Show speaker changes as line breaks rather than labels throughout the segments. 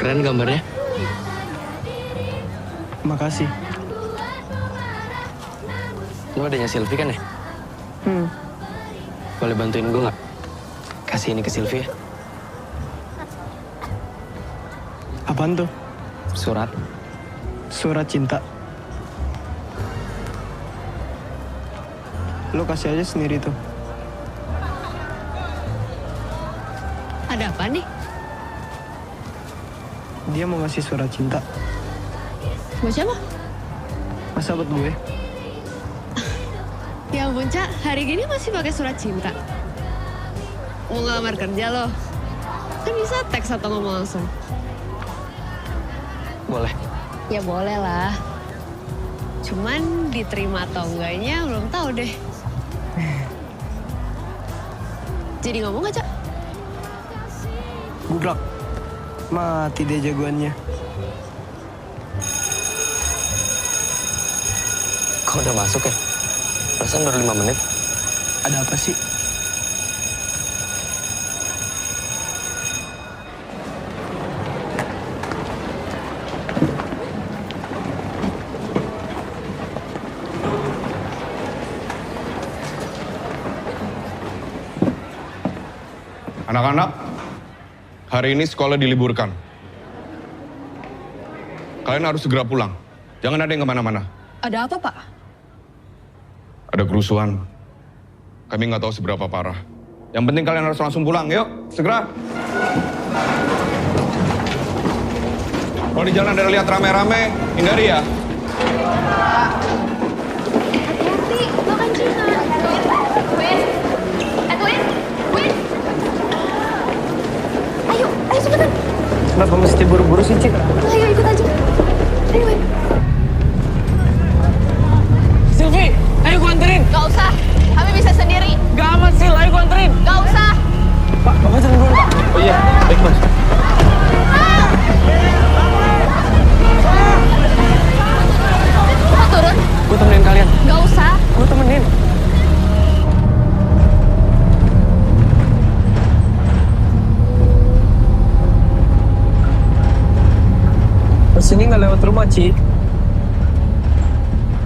Keren gambarnya.
Makasih.
Lu adanya Sylvie kan ya? Boleh bantuin gue nggak? Kasih ini ke Sylvie ya.
Apaan tuh?
Surat.
Surat cinta. Lo kasih aja sendiri tuh.
Ada apa nih?
Dia mau ngasih surat cinta.
Buat siapa?
Masa buat gue?
Ya ampun, Cak. Hari gini masih pakai surat cinta. Mau ngelamar kerja loh. Kan bisa teks atau ngomong langsung.
Boleh.
Ya boleh lah. Cuman diterima atau enggaknya belum tahu deh. Jadi ngomong gak, Cak?
Gudrak. Mati deh jagoannya.
Kok udah masuk ya? Perasaan baru 5 menit.
Ada apa sih?
Anak-anak, hari ini sekolah diliburkan. Kalian harus segera pulang. Jangan ada yang kemana-mana.
Ada apa, Pak?
Ada kerusuhan. Kami nggak tahu seberapa parah. Yang penting kalian harus langsung pulang. Yuk, segera. Kalau di jalan ada lihat rame-rame, hindari ya.
Hati-hati, lo kan Cina. Win. Ayo cepetan.
Kenapa mesti buru-buru sih, Cik?
Ayo ikut aja. Ayo, Win.
Sylvie, ayo gue anterin.
Gak usah, kami bisa sendiri.
Gak aman, Sil. Ayo gue anterin.
Gak usah.
Pak, Bapak turun dulu, Pak. Oh iya, baik, Mas.
Mau turun?
Gue temenin kalian.
Gak usah.
Gue temenin.
Sini nggak lewat rumah, Ci.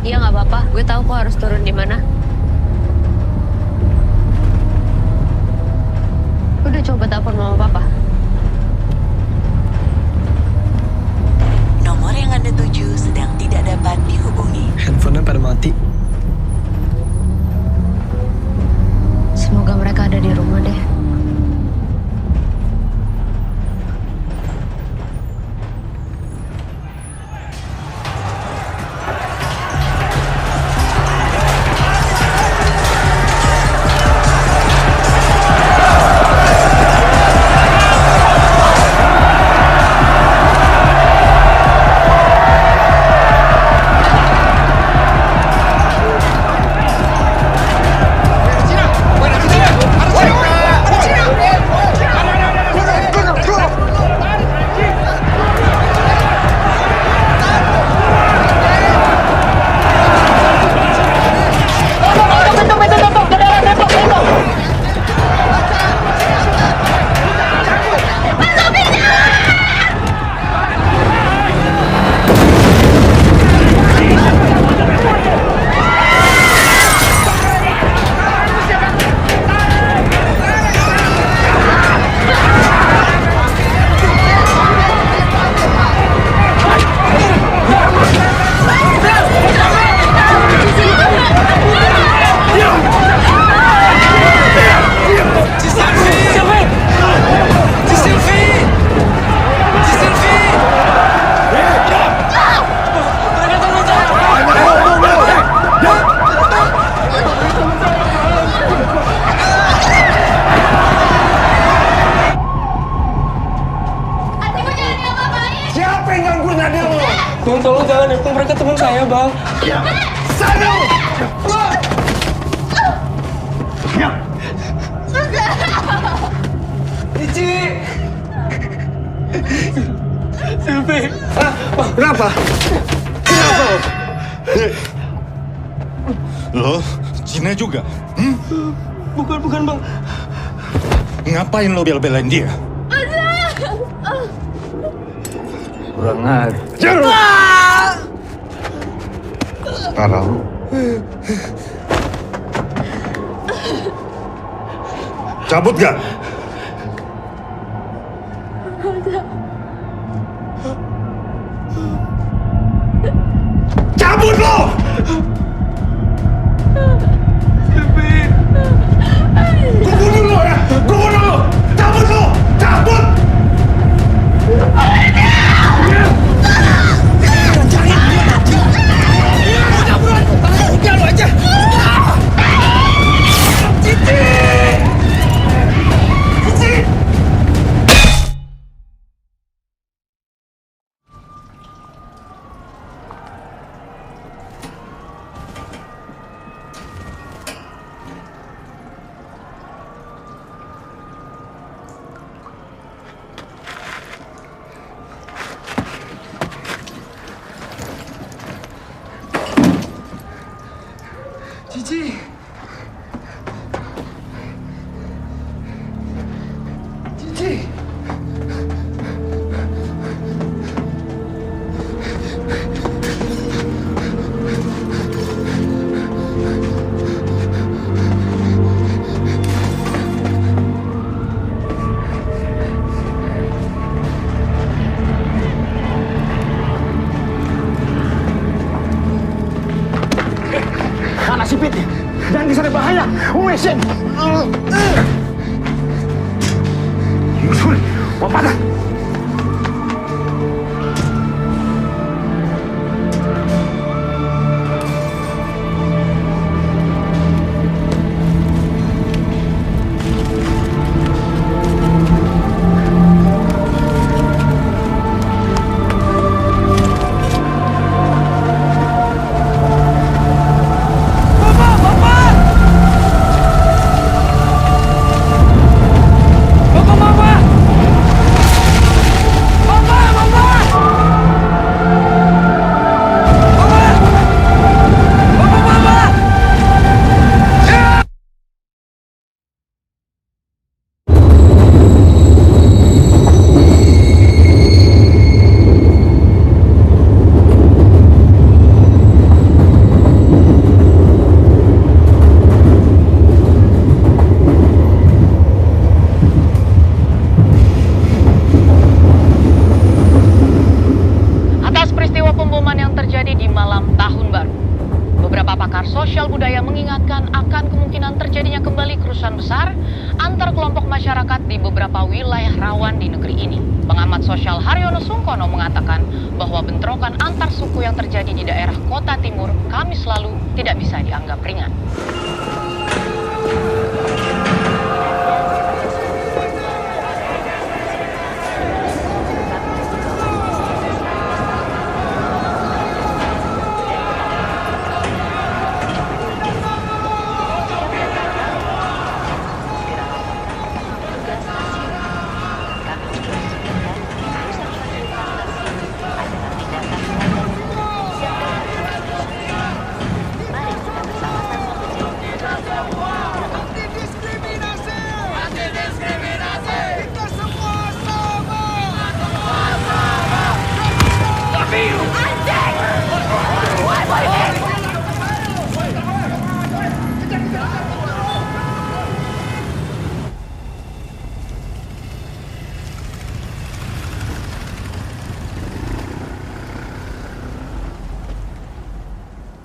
Iya nggak apa-apa. Gue tahu kok harus turun di mana. Udah coba telepon mama papa.
Nomor yang Anda tuju sedang tidak dapat dihubungi.
Handphonenya pada mati.
Semoga mereka ada di rumah deh.
Bang, tolong jangan ya. Mereka teman saya, Bang.
Sana!
Ici! Sylvie!
Bang, kenapa? Kenapa? Lo, Cina juga?
Bukan, Bang.
Ngapain lo bela-belain dia? Kurang ajar. Sekarang cabut gak? Cabut lo! Gue bunuh lo ya! Gue bunuh lo! Cabut lo! Cabut! Udah lo aja! Cici! Cici!
Cici. Cici.
Mana si Pit? Jangan disana bahaya. Wesin. Yusul, wapada.
Sosial budaya mengingatkan akan kemungkinan terjadinya kembali kerusuhan besar antar kelompok masyarakat di beberapa wilayah rawan di negeri ini. Pengamat sosial Haryono Sungkono mengatakan bahwa bentrokan antar suku yang terjadi di daerah Kota Timur Kamis lalu tidak bisa dianggap ringan.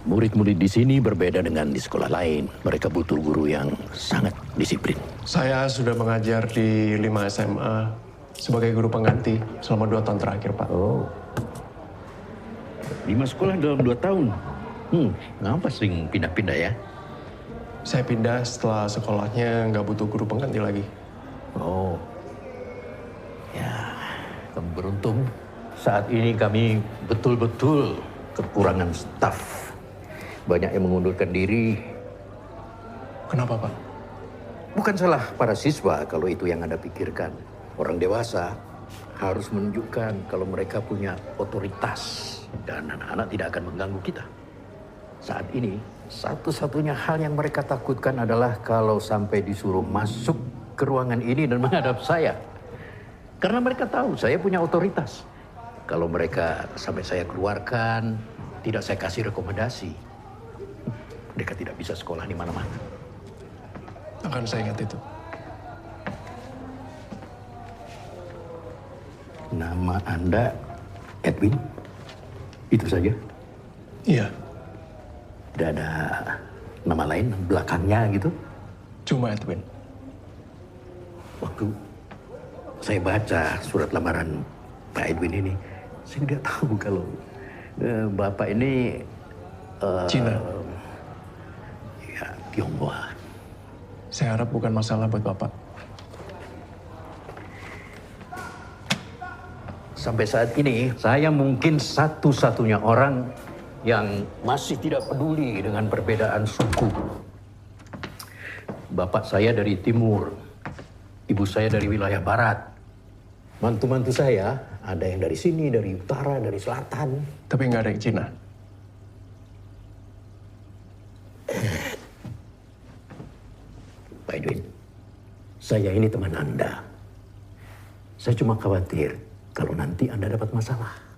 Murid-murid di sini berbeda dengan di sekolah lain. Mereka butuh guru yang sangat disiplin.
Saya sudah mengajar di 5 SMA sebagai guru pengganti selama 2 tahun terakhir, Pak.
Oh. 5 sekolah dalam 2 tahun? Ngapa sering pindah-pindah ya?
Saya pindah setelah sekolahnya nggak butuh guru pengganti lagi.
Oh. Ya, kamu beruntung. Saat ini kami betul-betul kekurangan staf. Banyak yang mengundurkan diri.
Kenapa, Pak?
Bukan salah para siswa kalau itu yang Anda pikirkan. Orang dewasa harus menunjukkan kalau mereka punya otoritas. Dan anak-anak tidak akan mengganggu kita. Saat ini, satu-satunya hal yang mereka takutkan adalah kalau sampai disuruh masuk ke ruangan ini dan menghadap saya. Karena mereka tahu saya punya otoritas. Kalau mereka sampai saya keluarkan, tidak saya kasih rekomendasi, mereka tidak bisa sekolah di mana-mana.
Akan saya ingat itu.
Nama Anda Edwin? Itu saja?
Iya,
Tidak ada nama lain belakangnya gitu?
cuma Edwin.
Waktu saya baca surat lamaran Pak Edwin ini, saya nggak tahu kalau Bapak ini
Cina.
ya Tionghoa.
Saya harap bukan masalah buat Bapak.
Sampai saat ini, saya mungkin satu-satunya orang yang masih tidak peduli dengan perbedaan suku. Bapak saya dari timur, ibu saya dari wilayah barat. Mantu-mantu saya ada yang dari sini, dari utara, dari selatan.
Tapi nggak ada yang Cina.
Pak Edwin, saya ini teman Anda. Saya cuma khawatir kalau nanti Anda dapat masalah.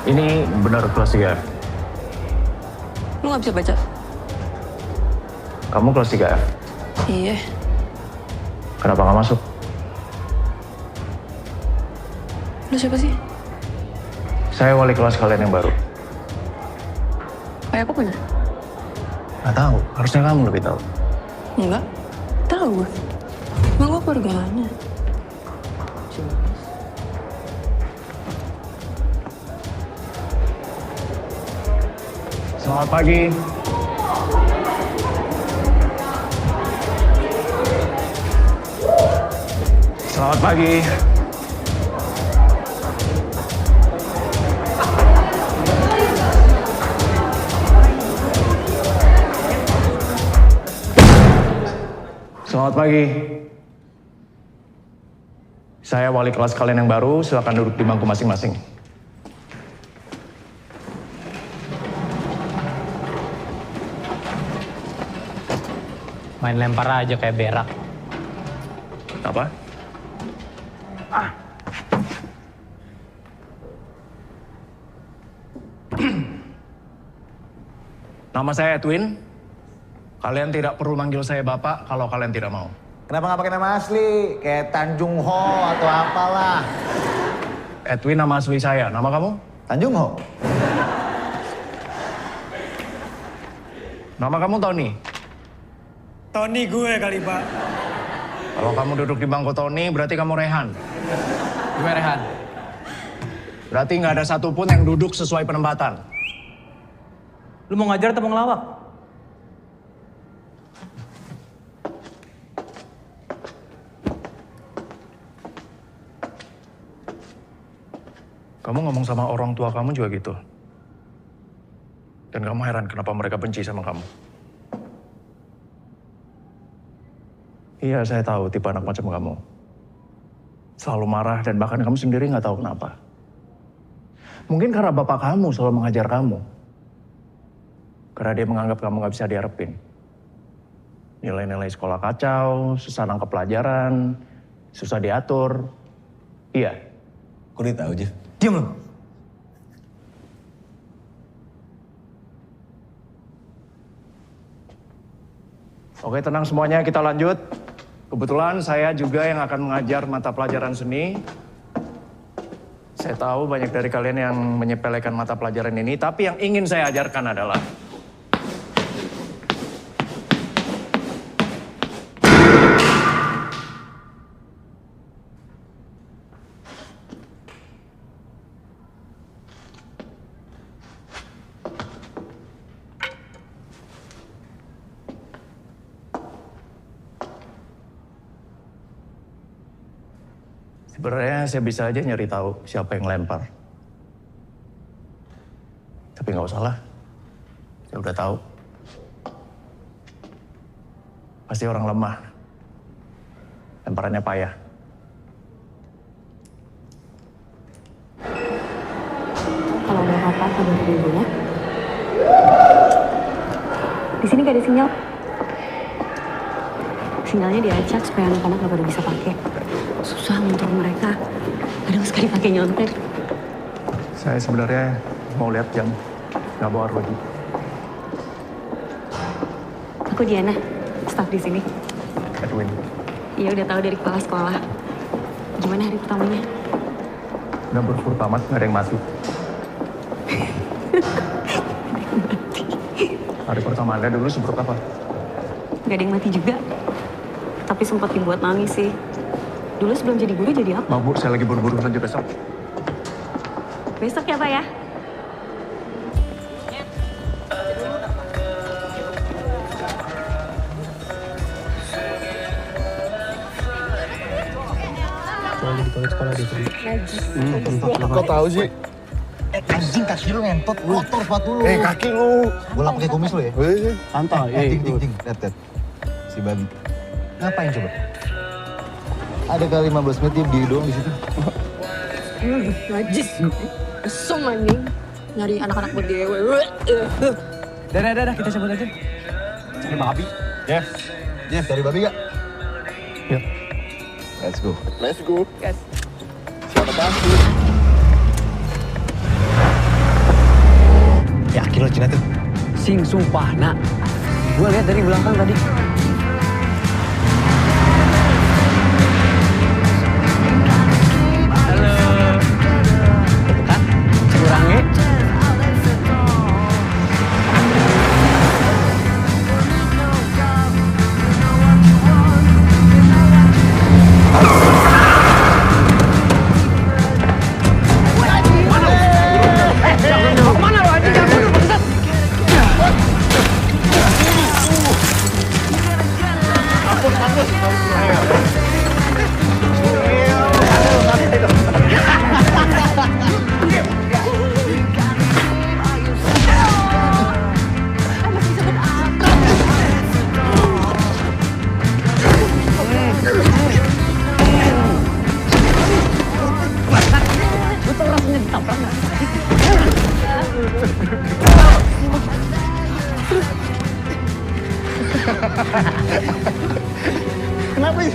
Ini benar kelas 3.
Lu nggak bisa baca?
Kamu kelas 3F.
Iya.
Kenapa nggak masuk?
Lu siapa sih?
Saya wali kelas kalian yang baru.
Kayak aku punya?
Nggak tahu, harusnya kamu lebih tahu.
Enggak. Tahu gue. Emang gue keluarganya.
Selamat pagi. Selamat pagi. Selamat pagi. Saya wali kelas kalian yang baru, silakan duduk di bangku masing-masing.
Main lempar aja kayak berak.
Apa? Nama saya Edwin. Kalian tidak perlu manggil saya Bapak kalau kalian tidak mau.
Kenapa nggak pakai nama asli? Kayak Tanjung Ho atau apalah.
Edwin nama asli saya. Nama kamu?
Tanjung Ho.
Nama kamu Tony.
Tony gue kali, Pak.
Kalau kamu duduk di bangku Tony, berarti kamu Rehan.
Gue Rehan.
Berarti nggak ada satupun yang duduk sesuai penempatan.
Lu mau ngajar atau mau ngelawak?
Kamu ngomong sama orang tua kamu juga gitu. Dan kamu heran kenapa mereka benci sama kamu. Iya, saya tahu tipe anak macam kamu. Selalu marah dan bahkan kamu sendiri nggak tahu kenapa. Mungkin karena bapak kamu selalu mengajar kamu. Karena dia menganggap kamu nggak bisa diharapin. Nilai-nilai sekolah kacau, susah nangkep pelajaran, susah diatur. Iya.
Kok dia tahu, Jeff?
Diam lu.
Oke, tenang semuanya, kita lanjut. Kebetulan saya juga yang akan mengajar mata pelajaran seni. Saya tahu banyak dari kalian yang menyepelekan mata pelajaran ini, tapi yang ingin saya ajarkan adalah sebenarnya saya bisa aja nyari tahu siapa yang lempar. Tapi nggak usah lah. Saya udah tahu. Pasti orang lemah. Lemparannya payah.
Kalau ada apa-apa kabarin ibu ya. Di sini gak ada sinyal. Sinyalnya diacak supaya anak-anak gak pada bisa pakai. Susah ngontrol mereka. Kadang sekali pakai nyontek.
Saya sebenarnya mau lihat jam. Nggak bawa Rodi.
Aku Diana, staf di sini.
Edwin.
Iya udah tahu dari kepala sekolah. Gimana hari pertamanya?
Udah berfur tamat, nggak ada yang masuk. Hari pertama Anda dulu seperti apa?
Gak ada yang mati juga. Tapi sempat dibuat nangis sih. Dulu sebelum jadi guru jadi apa?
Maaf Bu, saya lagi buru-buru lanjut besok.
Besok ya Pak ya?
Kok tahu sih?
Anjing kaki lu ngentot, kotor sepatu lu.
Kaki lu.
Bola pakai kumis lu ya?
Santai.
Ting. Lihat. Si babi. Ngapain coba? Ada kali 15 menit dia doang di situ.
Najis. Esum anjing. Nyari anak-anak buat dewe.
Dah, kita cabut aja. Cari babi.
Jeff, cari babi gak?
Ya.
Let's go.
Gas.
Siapa bantu?
Yakin lo Cina tuh? Sing sumpah, nak. Gue lihat dari belakang tadi. Halo. Hah? Curangnya?
Kenapa nih?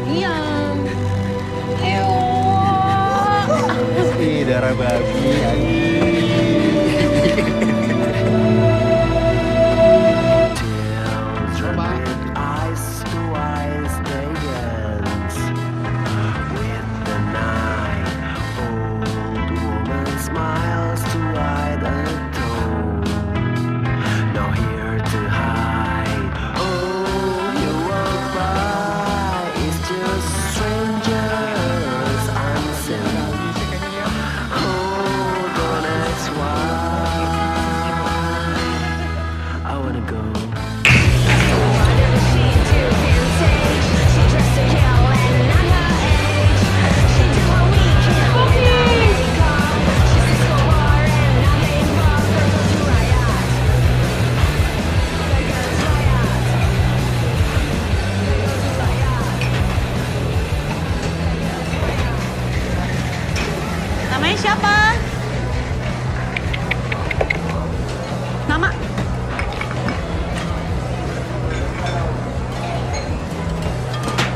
Diam.
Ih, darah babi.
Namanya siapa? Nama?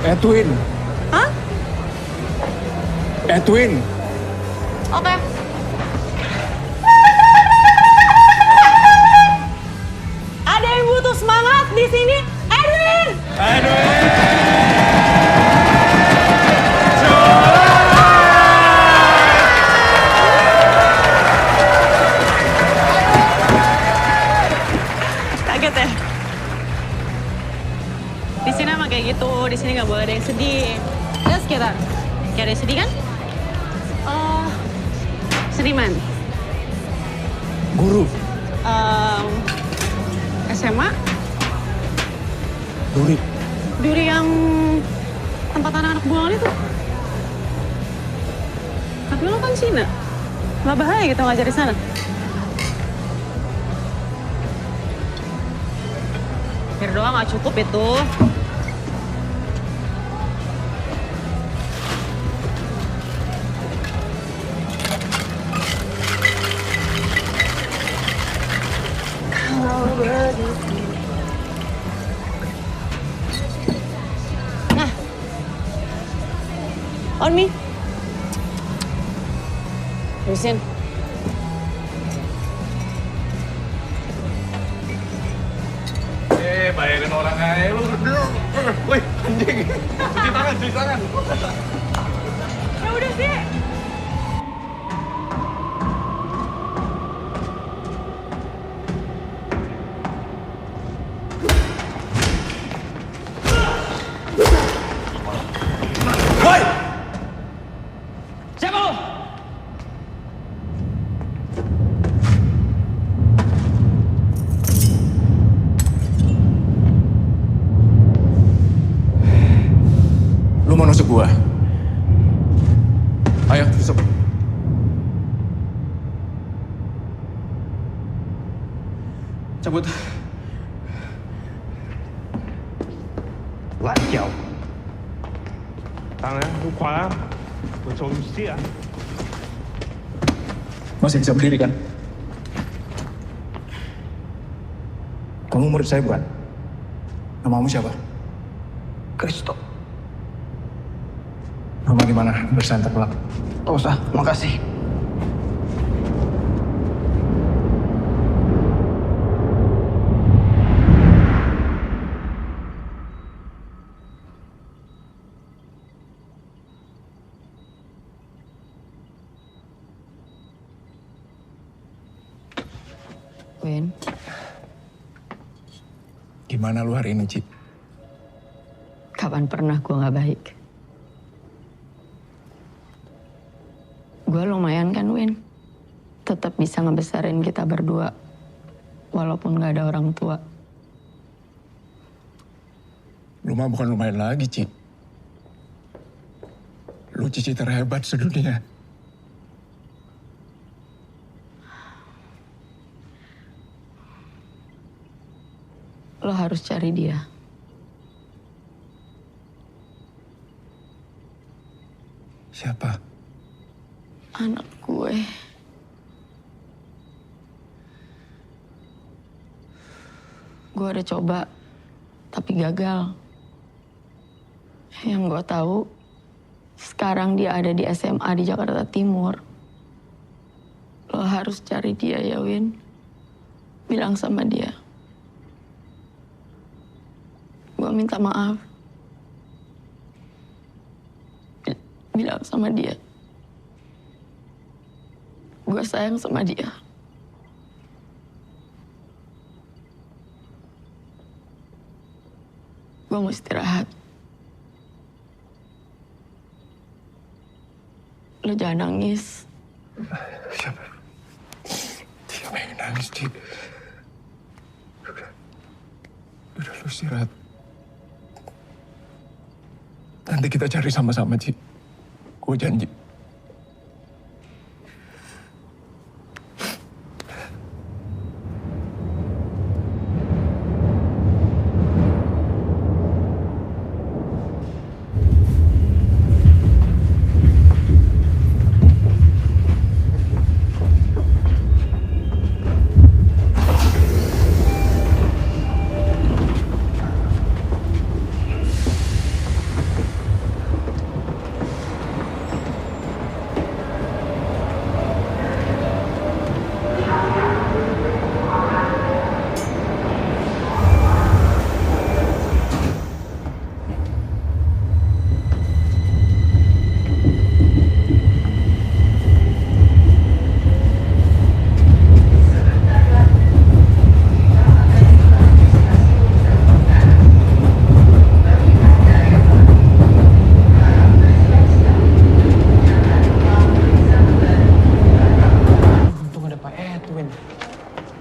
Edwin.
Hah?
Edwin.
Oke. Ada yang butuh semangat di sini? Edwin! Kaget ya? Di sini emang kayak gitu, di sini nggak boleh ada yang sedih. Lihat sekitar, kayak ada yang sedih kan? Oh, seniman.
Guru.
SMA?
Duri.
Duri yang tempat anak-anak buangan itu?
Lo kan Cina. Nggak bahaya gitu ngajar di sana. Pikir doang nggak cukup itu. Nah, on me. Terusin.
Bayarin orang aja lu. Wih, anjing. Cuci tangan.
Ya udah sih.
Woi!
Siapa lo?
Lu mau nusuk gua? Ayo, tusuk. Cabut.
Lacau. Tangan lu khóa. Gua solusi ya.
Masih bisa berdiri kan? Kamu murid saya bukan? Namamu siapa?
Kristo.
Rumah di mana? Bersantai pulang.
Gak usah, makasih.
Win,
Gimana lu hari ini, Ci?
kapan pernah gue gak baik? Gue lumayan kan, Win? Tetap bisa ngebesarin kita berdua, walaupun gak ada orang tua.
Lu mah bukan lumayan lagi, Ci. Lu cici terhebat sedunia.
Lo harus cari dia.
Siapa?
Anak gue. Gue udah coba, tapi gagal. Yang gue tahu, sekarang dia ada di SMA di Jakarta Timur. Lo harus cari dia ya, Win. Bilang sama dia. Gue minta maaf. Bilang sama dia. Gue sayang sama dia. Gue mau istirahat. Lo jangan nangis.
Siapa yang nangis, Ci? Udah lu istirahat. Nanti kita cari sama-sama, Ci. Gue janji.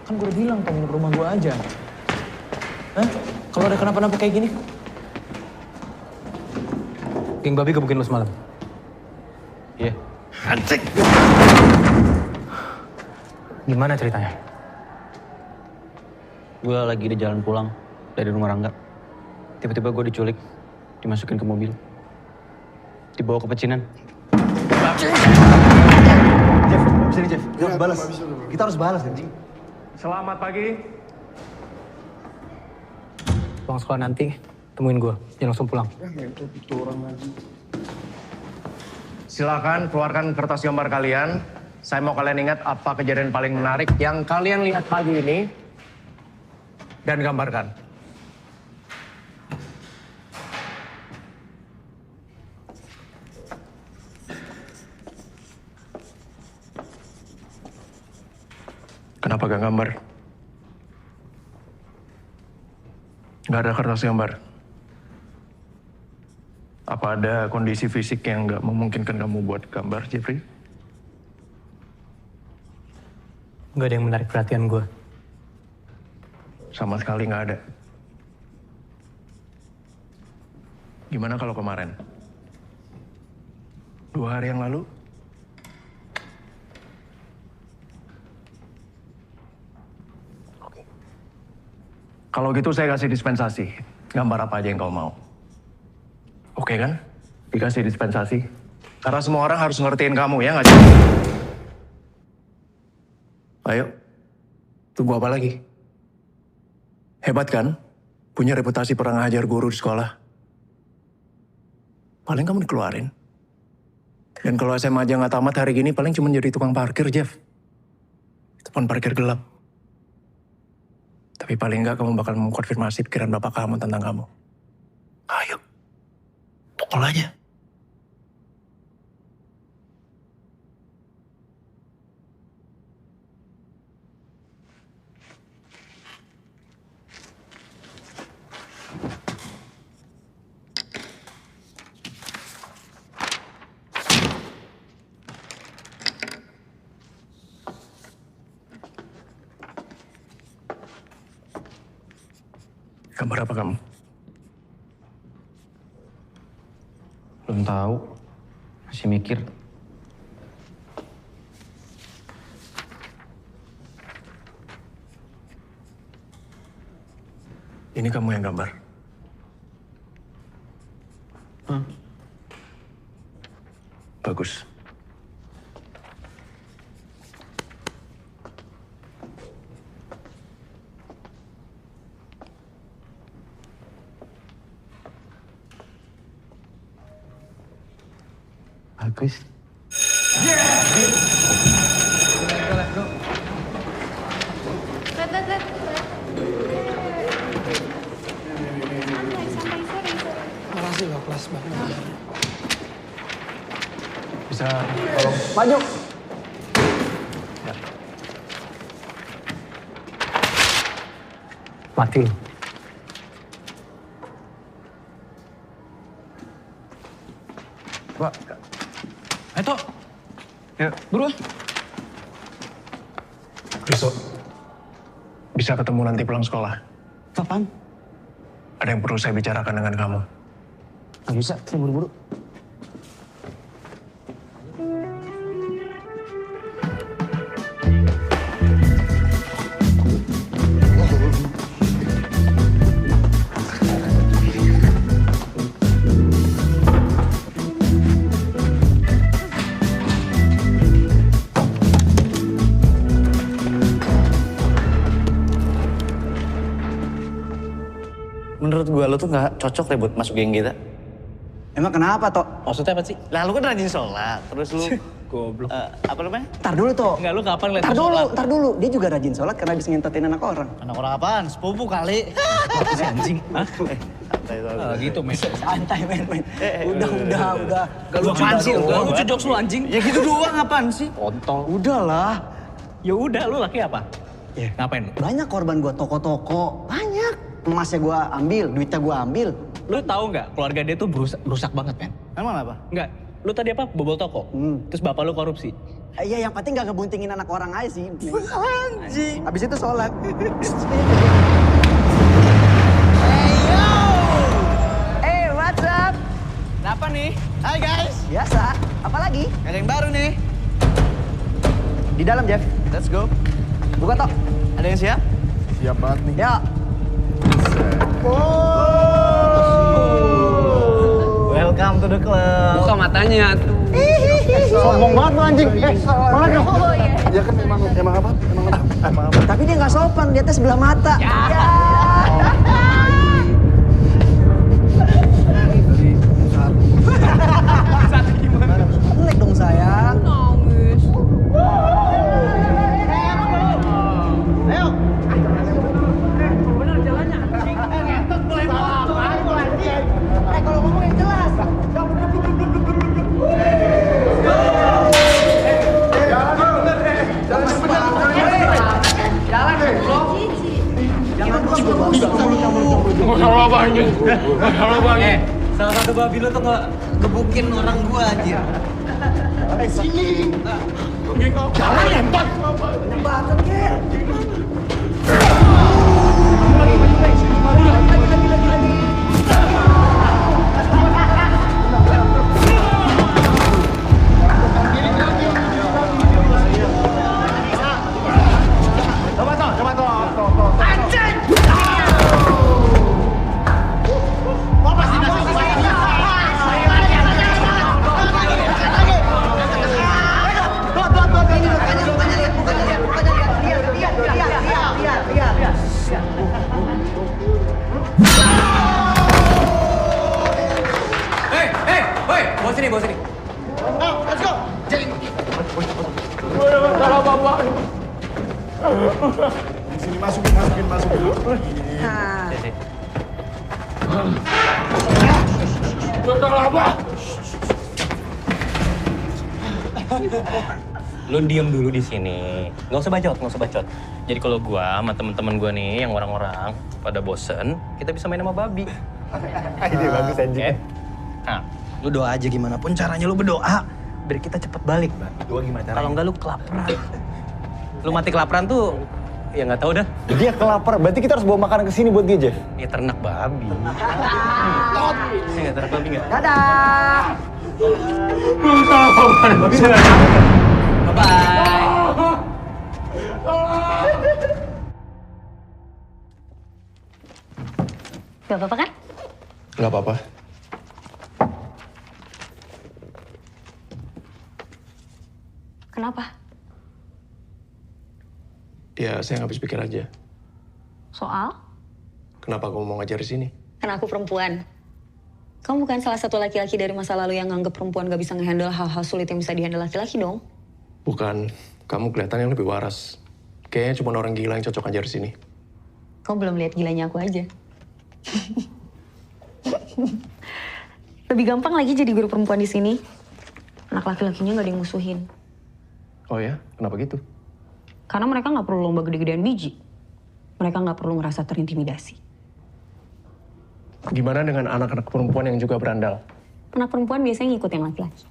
Kan gue udah bilang tau nginep rumah gue aja. Hah? Kalau ada kenapa-napa kayak gini? Geng babi gebukin lo semalam?
Iya.
Anjing!
Gimana ceritanya?
Gue lagi di jalan pulang dari rumah Rangga. Tiba-tiba gue diculik, dimasukin ke mobil. Dibawa ke pecinan.
Jeff, abis ini Jeff. Kita harus balas. Kita harus balas, anjing.
Selamat pagi.
Pulang sekolah nanti, temuin gue. Jangan langsung pulang.
Silakan keluarkan kertas gambar kalian. Saya mau kalian ingat apa kejadian paling menarik yang kalian lihat pagi ini dan gambarkan.
Kenapa gak gambar? Gak ada kertas gambar. Apa ada kondisi fisik yang gak memungkinkan kamu buat gambar, Jeffrey?
Gak ada yang menarik perhatian gue.
Sama sekali gak ada. Gimana kalau kemarin? 2 hari yang lalu?
Kalau gitu saya kasih dispensasi. Gambar apa aja yang kau mau. Oke kan? Dikasih dispensasi. Karena semua orang harus ngertiin kamu, ya nggak sih?
Ayo, tunggu apa lagi? Hebat kan? Punya reputasi pernah ngajar guru di sekolah. Paling kamu dikeluarin. Dan kalau SMA aja nggak tamat hari gini, paling cuma jadi tukang parkir, Jeff. Itu pun parkir gelap. Tapi paling nggak kamu bakal mengkonfirmasi pikiran bapak kamu tentang kamu. Ayo, pukul aja. Gambar apa kamu?
Belum tahu. Masih mikir.
Ini kamu yang gambar? Bagus.
Bagus.
Makasih loh, kelas banget.
Bisa tolong maju. Ya. Mati lo. Pak.
Ayo, Tok.
Ya.
Buruan.
Besok bisa ketemu nanti pulang sekolah.
Kapan?
Ada yang perlu saya bicarakan dengan kamu.
Nggak bisa, saya buru-buru.
Menurut gue lo tuh gak cocok deh buat masuk geng kita.
Emang kenapa, Tok?
Maksudnya apa sih? Lah lu kan rajin sholat, terus lu...
Goblok.
Apa namanya?
Tar dulu, Tok.
Enggak, lu kapan ngeliat
Tar dulu. Dia juga rajin sholat karena bisa ngentotin anak orang.
Anak orang apaan? Sepupu kali.
si anjing. Hah?
Santai
gitu, men.
Santai, men. Udah.
Gak lucu apaan sih? Gak lucu jokes lu, anjing.
Ya gitu doang apaan sih?
Kontol.
Udahlah.
Ya udah, lu laki apa?
Ya.
Ngapain lu?
Banyak korban gua toko-toko. Banyak. Emasnya gua ambil, duitnya gua ambil.
Lu tahu nggak keluarga dia tuh rusak banget, men?
Emang apa?
Enggak. Lu tadi apa? Bobol toko. Terus bapak lu korupsi.
Iya, yang penting gak ngebuntingin anak orang aja sih. Anjing. Abis itu sholat.
What's up? Kenapa
nih.
Hai guys. Biasa. Apa lagi?
Ada yang baru nih.
Di dalam, Jeff.
Let's go.
Buka tok.
Ada yang siap?
Siap banget nih.
Ya.
Welcome to the club. Buka matanya tuh.
Sombong banget lu anjing. Malah dong.
Ya kan emang apa? Emang apa?
Tapi dia nggak sopan, dia teh sebelah mata. Ya.
Satu gimana?
Melek dong sayang.
Nangis.
Ayo.
Bener jalannya. Ngentot boleh banget.
Kalau ngomong yang jelas.
Masalah apa ini? Masalah apa ini? Salah satu babi lo tuh ngebukin orang gua aja.
Sini. Jangan lempar.
Banget, Ger.
Bawa sini.
Let's go. Jadi.
Salah bapak.
Di sini masukin.
Salah apa?
Lu diem dulu di sini. Nggak usah bacot. Jadi kalau gua sama temen-temen gua nih yang orang-orang pada bosen, kita bisa main sama babi.
Ide bagus anjing.
Nah, lu doa aja gimana pun caranya lu berdoa biar kita cepet balik.
Doa gimana caranya?
Kalau enggak lu kelaparan. Lu mati kelaparan tuh ya nggak tahu dah.
Dia kelaparan, berarti kita harus bawa makanan ke sini buat dia, Jeff.
Ya ternak babi. Ya nggak ternak babi nggak?
Dadah.
Bye-bye.
Gak apa-apa kan?
Nggak apa-apa.
Kenapa?
Ya, saya nggak habis pikir aja.
Soal?
Kenapa kamu mau ngajar di sini?
Karena aku perempuan. Kamu bukan salah satu laki-laki dari masa lalu yang nganggep perempuan gak bisa ngehandle hal-hal sulit yang bisa dihandle laki-laki dong.
Bukan. Kamu kelihatan yang lebih waras. Kayaknya cuma orang gila yang cocok ngajar di sini.
Kamu belum lihat gilanya aku aja. Lebih gampang lagi jadi guru perempuan di sini. Anak laki-lakinya gak ada yang musuhin.
Oh ya? Kenapa gitu?
Karena mereka gak perlu lomba gede-gedean biji. Mereka gak perlu ngerasa terintimidasi.
Gimana dengan anak-anak perempuan yang juga berandal?
Anak perempuan biasanya ngikut yang laki-laki.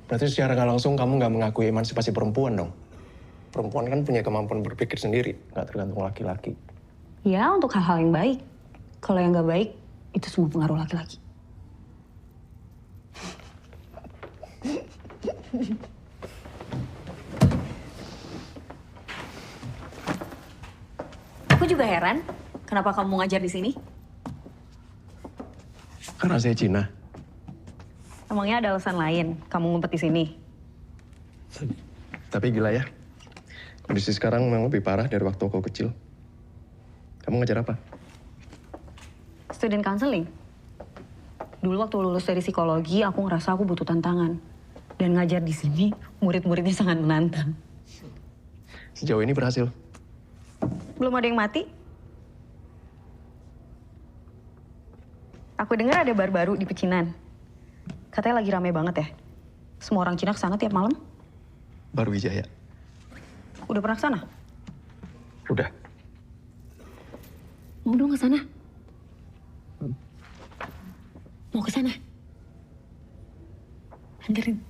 Berarti secara nggak langsung kamu nggak mengakui emansipasi perempuan dong? Perempuan kan punya kemampuan berpikir sendiri, nggak tergantung laki-laki.
Ya, untuk hal-hal yang baik. Kalau yang gak baik, itu semua pengaruh laki-laki. Aku juga heran, kenapa kamu ngajar di sini?
Karena saya Cina.
Emangnya ada alasan lain kamu ngumpet di sini?
Tapi gila ya, kondisi sekarang memang lebih parah dari waktu aku kecil. Kamu ngajar apa?
Student counseling. Dulu waktu lulus dari psikologi, aku ngerasa aku butuh tantangan. Dan ngajar di sini, murid-muridnya sangat menantang.
Sejauh ini berhasil.
Belum ada yang mati? Aku dengar ada bar baru di Pecinan. Katanya lagi rame banget ya. Semua orang Cina kesana tiap malam.
Bar Wijaya.
Udah pernah kesana?
Udah.
Mau dong kesana? Mau kesana? Anterin.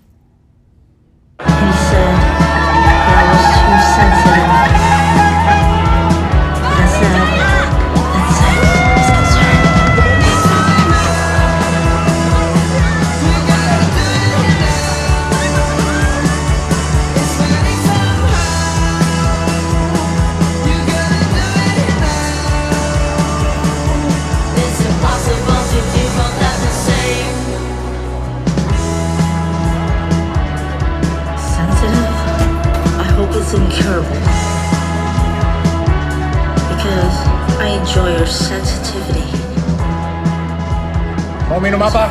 Mau minum apa?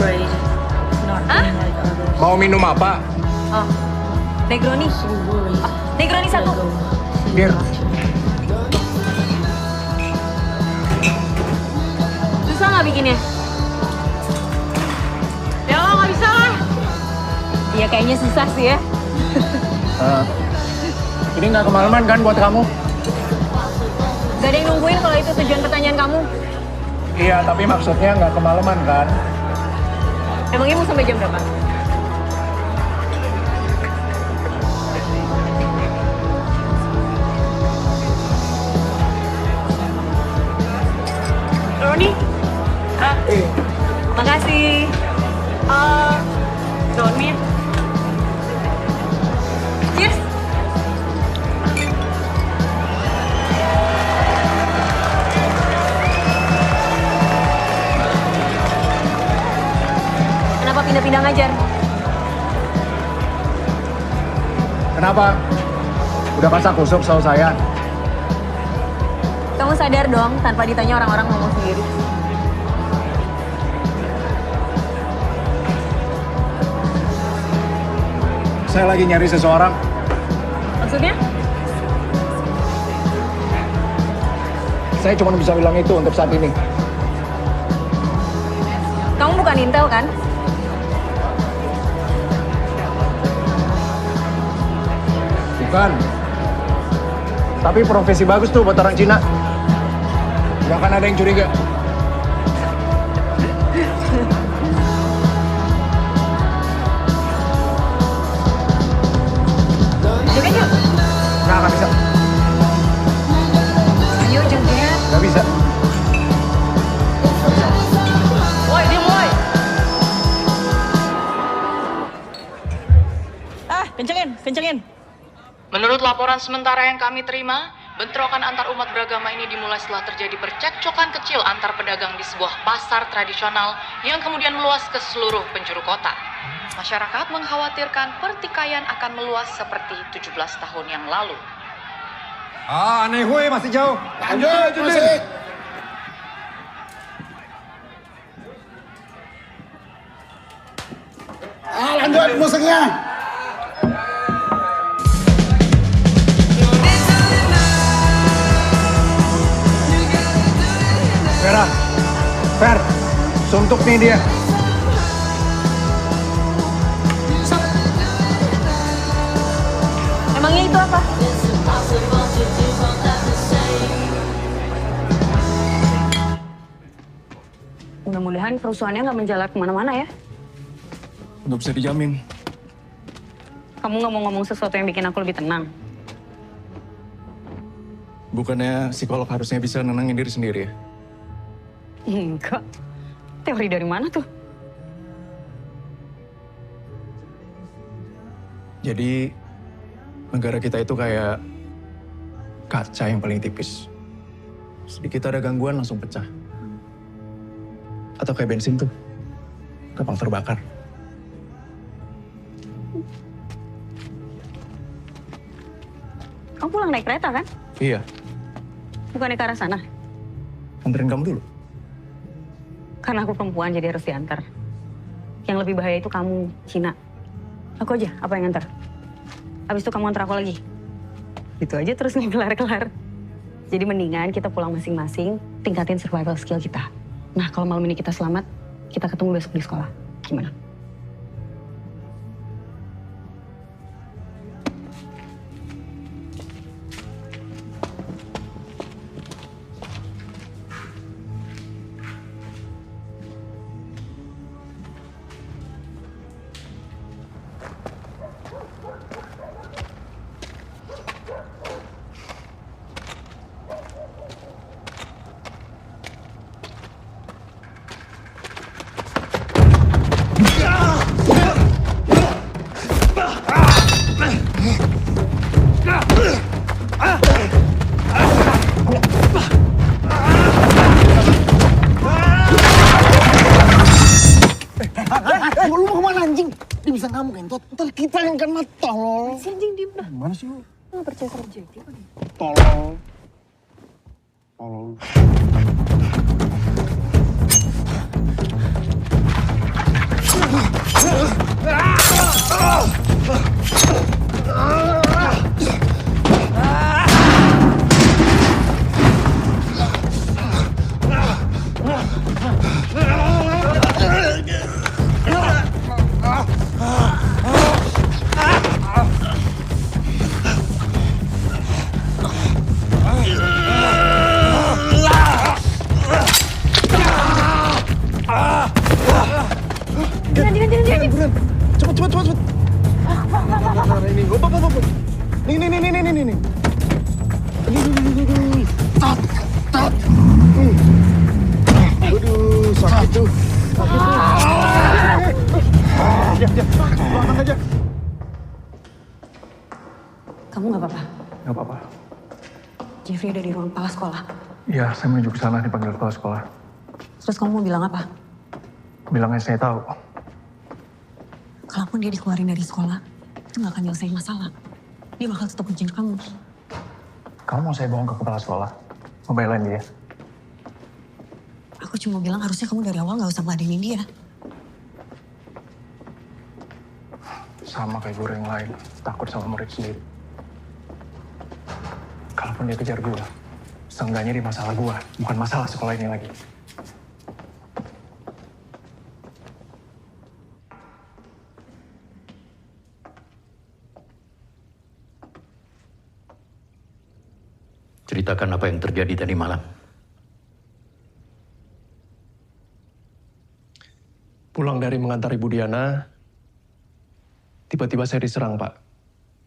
Hah?
Mau minum apa?
Oh, Negroni. Negroni 1.
Bir.
Susah nggak bikinnya? Ya lo nggak bisa lah. Iya kayaknya susah sih ya.
Ini nggak kemalaman kan buat kamu?
Gak ada yang nungguin kalau itu tujuan pertanyaan kamu.
Iya, tapi maksudnya nggak kemalaman kan?
Emangnya mau sampai jam berapa? Roni? Makasih. Roni. Cheers. Kenapa pindah-pindah ngajar?
Kenapa? Udah kasak kusuk sama saya?
Kamu sadar dong, tanpa ditanya orang-orang ngomong sendiri.
Saya lagi nyari seseorang.
Maksudnya?
Saya cuma bisa bilang itu untuk saat ini.
Kamu bukan Intel kan?
Bukan. Tapi profesi bagus tuh buat orang Cina. Gak akan ada yang curiga.
Joget yuk.
Nggak bisa.
Ayo joget.
Gak bisa.
Woi, diam woi.
Kencengin. Menurut laporan sementara yang kami terima, bentrokan antar umat beragama ini dimulai setelah terjadi percekcokan kecil antar pedagang di sebuah pasar tradisional yang kemudian meluas ke seluruh penjuru kota. Masyarakat mengkhawatirkan pertikaian akan meluas seperti 17 tahun yang lalu.
Aneh gue masih jauh. Lanjut, musik. Lanjut musiknya.
Vera, Fer, suntuk nih dia.
Emangnya itu apa? Mudah-mudahan perusahaannya nggak menjalar kemana-mana ya.
Nggak bisa dijamin.
Kamu nggak mau ngomong sesuatu yang bikin aku lebih tenang.
Bukannya psikolog harusnya bisa nenangin diri sendiri ya?
Enggak. Teori dari mana tuh?
Jadi negara kita itu kayak kaca yang paling tipis. Sedikit ada gangguan langsung pecah. Atau kayak bensin tuh, gampang terbakar.
Kamu pulang naik kereta kan?
Iya,
Bukannya ke arah sana?
anterin kamu dulu.
Karena aku perempuan jadi harus diantar. Yang lebih bahaya itu kamu, Cina. Aku aja, apa yang nganter? Habis itu kamu antar aku lagi. Itu aja terus nih kelar-kelar. Jadi mendingan kita pulang masing-masing, tingkatin survival skill kita. Nah, kalau malam ini kita selamat, kita ketemu besok di sekolah. Gimana?
Lu mau kemana anjing? Dia bisa ngamuk entot. Ntar kita yang kena tolol.
Si anjing diem dah.
Gimana sih lu?
Nggak percaya sama Jackie apa nih?
Tolol. Tolol.
Cepet. Ini, Nih. Ini. Tat. Aduh, sakit tuh. Belakang aja.
Kamu nggak apa-apa?
Nggak apa-apa.
Jeffrey ada di ruang kepala sekolah.
Iya, saya menuju ke sana dipanggil kepala sekolah.
Terus kamu mau bilang apa?
Bilangnya saya tahu.
Kalaupun dia dikeluarin dari sekolah, itu nggak akan nyelesain masalah. Dia bakal tetap ngejar kamu.
Kamu mau saya bawa ke kepala sekolah? Mau belain dia?
Aku cuma bilang harusnya kamu dari awal nggak usah ngeladenin dia.
Sama kayak guru yang lain, takut sama murid sendiri. Kalaupun dia kejar gue, seenggaknya di masalah gue, bukan masalah sekolah ini lagi.
Ceritakan apa yang terjadi tadi malam.
Pulang dari mengantar Ibu Diana, tiba-tiba saya diserang, Pak.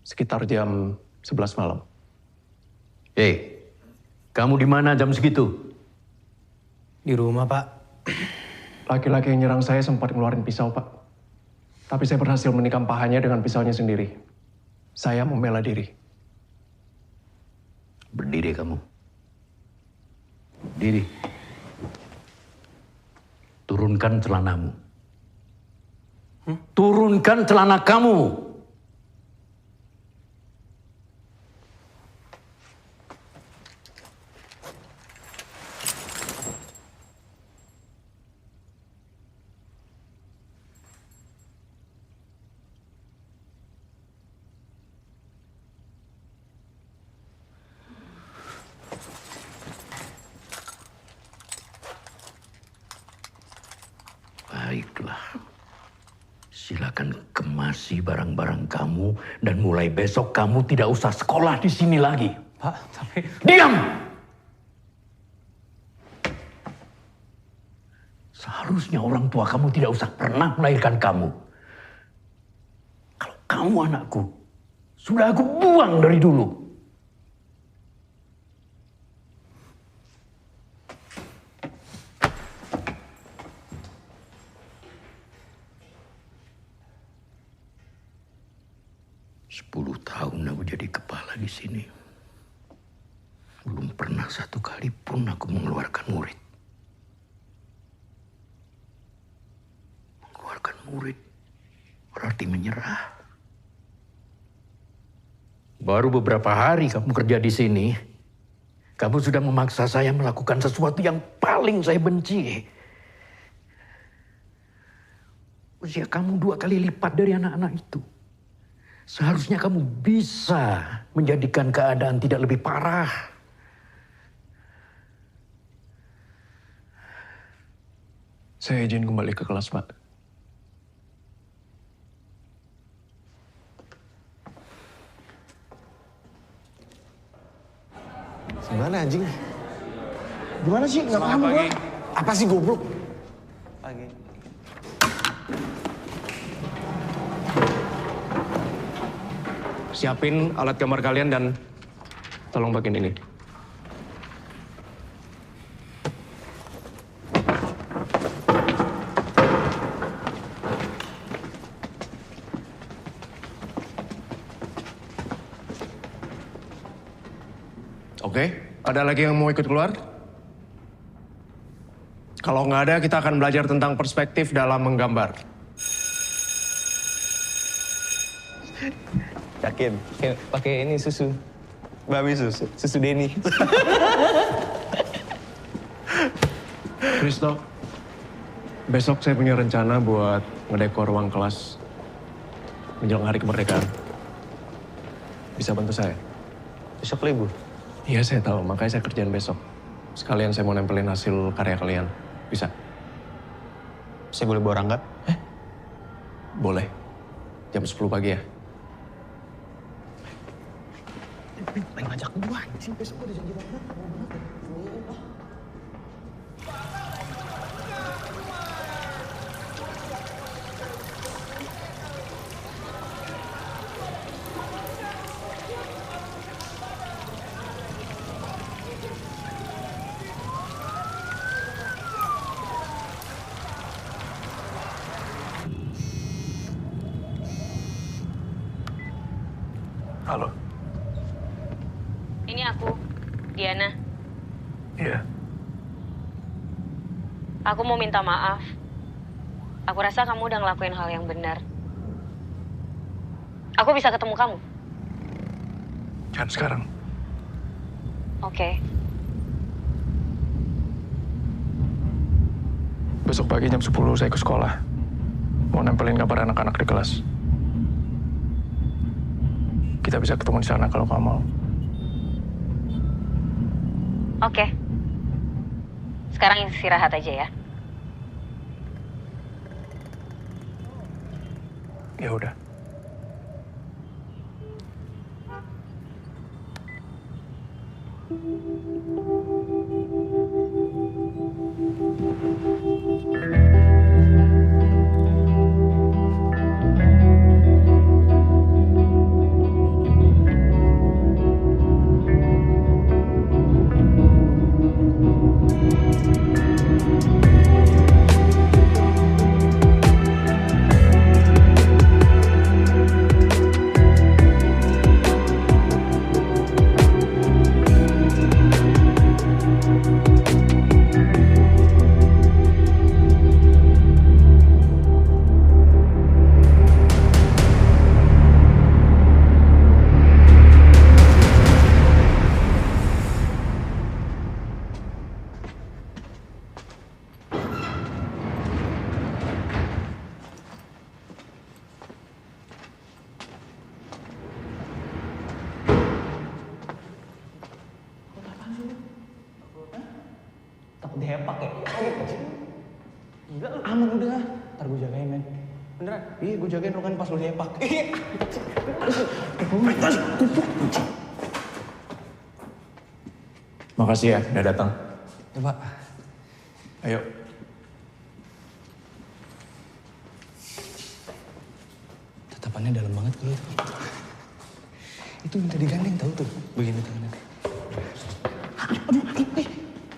Sekitar jam 11 malam.
Kamu di mana jam segitu?
Di rumah, Pak.
Laki-laki yang nyerang saya sempat ngeluarin pisau, Pak. Tapi saya berhasil menikam pahanya dengan pisaunya sendiri. Saya membela diri.
Berdiri kamu. Diri. Turunkan celanamu. Turunkan celana kamu. Baiklah. Silakan kemasi barang-barang kamu dan mulai besok kamu tidak usah sekolah di sini lagi.
Pak, tapi...
Diam! Seharusnya orang tua kamu tidak usah pernah melahirkan kamu. Kalau kamu anakku, sudah aku buang dari dulu. Tahun aku jadi kepala di sini. Belum pernah satu kali pun aku mengeluarkan murid. Mengeluarkan murid berarti menyerah. Baru beberapa hari kamu kerja di sini, kamu sudah memaksa saya melakukan sesuatu yang paling saya benci. Usia kamu 2 kali lipat dari anak-anak itu. Seharusnya kamu bisa menjadikan keadaan tidak lebih parah.
Saya izin kembali ke kelas, Pak.
Gimana anjing? Gimana sih? Nggak paham gue. Apa sih goblok? Pagi.
Siapin alat gambar kalian dan tolong bagian ini. Oke, ada lagi yang mau ikut keluar? Kalau nggak ada, kita akan belajar tentang perspektif dalam menggambar.
Yakin? Pakai ini susu. Babi susu Denny.
Kristo, besok saya punya rencana buat ngedekor ruang kelas. menjelang hari kemerdekaan. Bisa bantu saya?
Besok libur?
Iya saya tahu, makanya saya kerjaan besok. Sekalian saya mau nempelin hasil karya kalian. Bisa?
Saya boleh bawa Rangga?
Boleh. Jam 10 pagi ya?
Pengen ngajak gua anjing, besok gua udah janji banget.
Halo.
Ini aku, Diana.
Iya.
Aku mau minta maaf. Aku rasa kamu udah ngelakuin hal yang benar. Aku bisa ketemu kamu?
Jangan sekarang.
Oke.
Besok pagi jam 10 saya ke sekolah. Mau nempelin gambar anak-anak di kelas. Kita bisa ketemu di sana kalau kamu mau.
Oke. Sekarang istirahat aja ya.
Ya udah.
Takut dihepak ya? Enggak, aman udah. Ntar gue jagain, men. Beneran? Iya, gue jagain lo kan pas lo dihepak.
Makasih ya, udah datang.
Ya, Pak.
Ayo.
Tatapannya dalam banget kalau itu. Itu minta digandeng tau tuh. Begini tangannya. Aduh,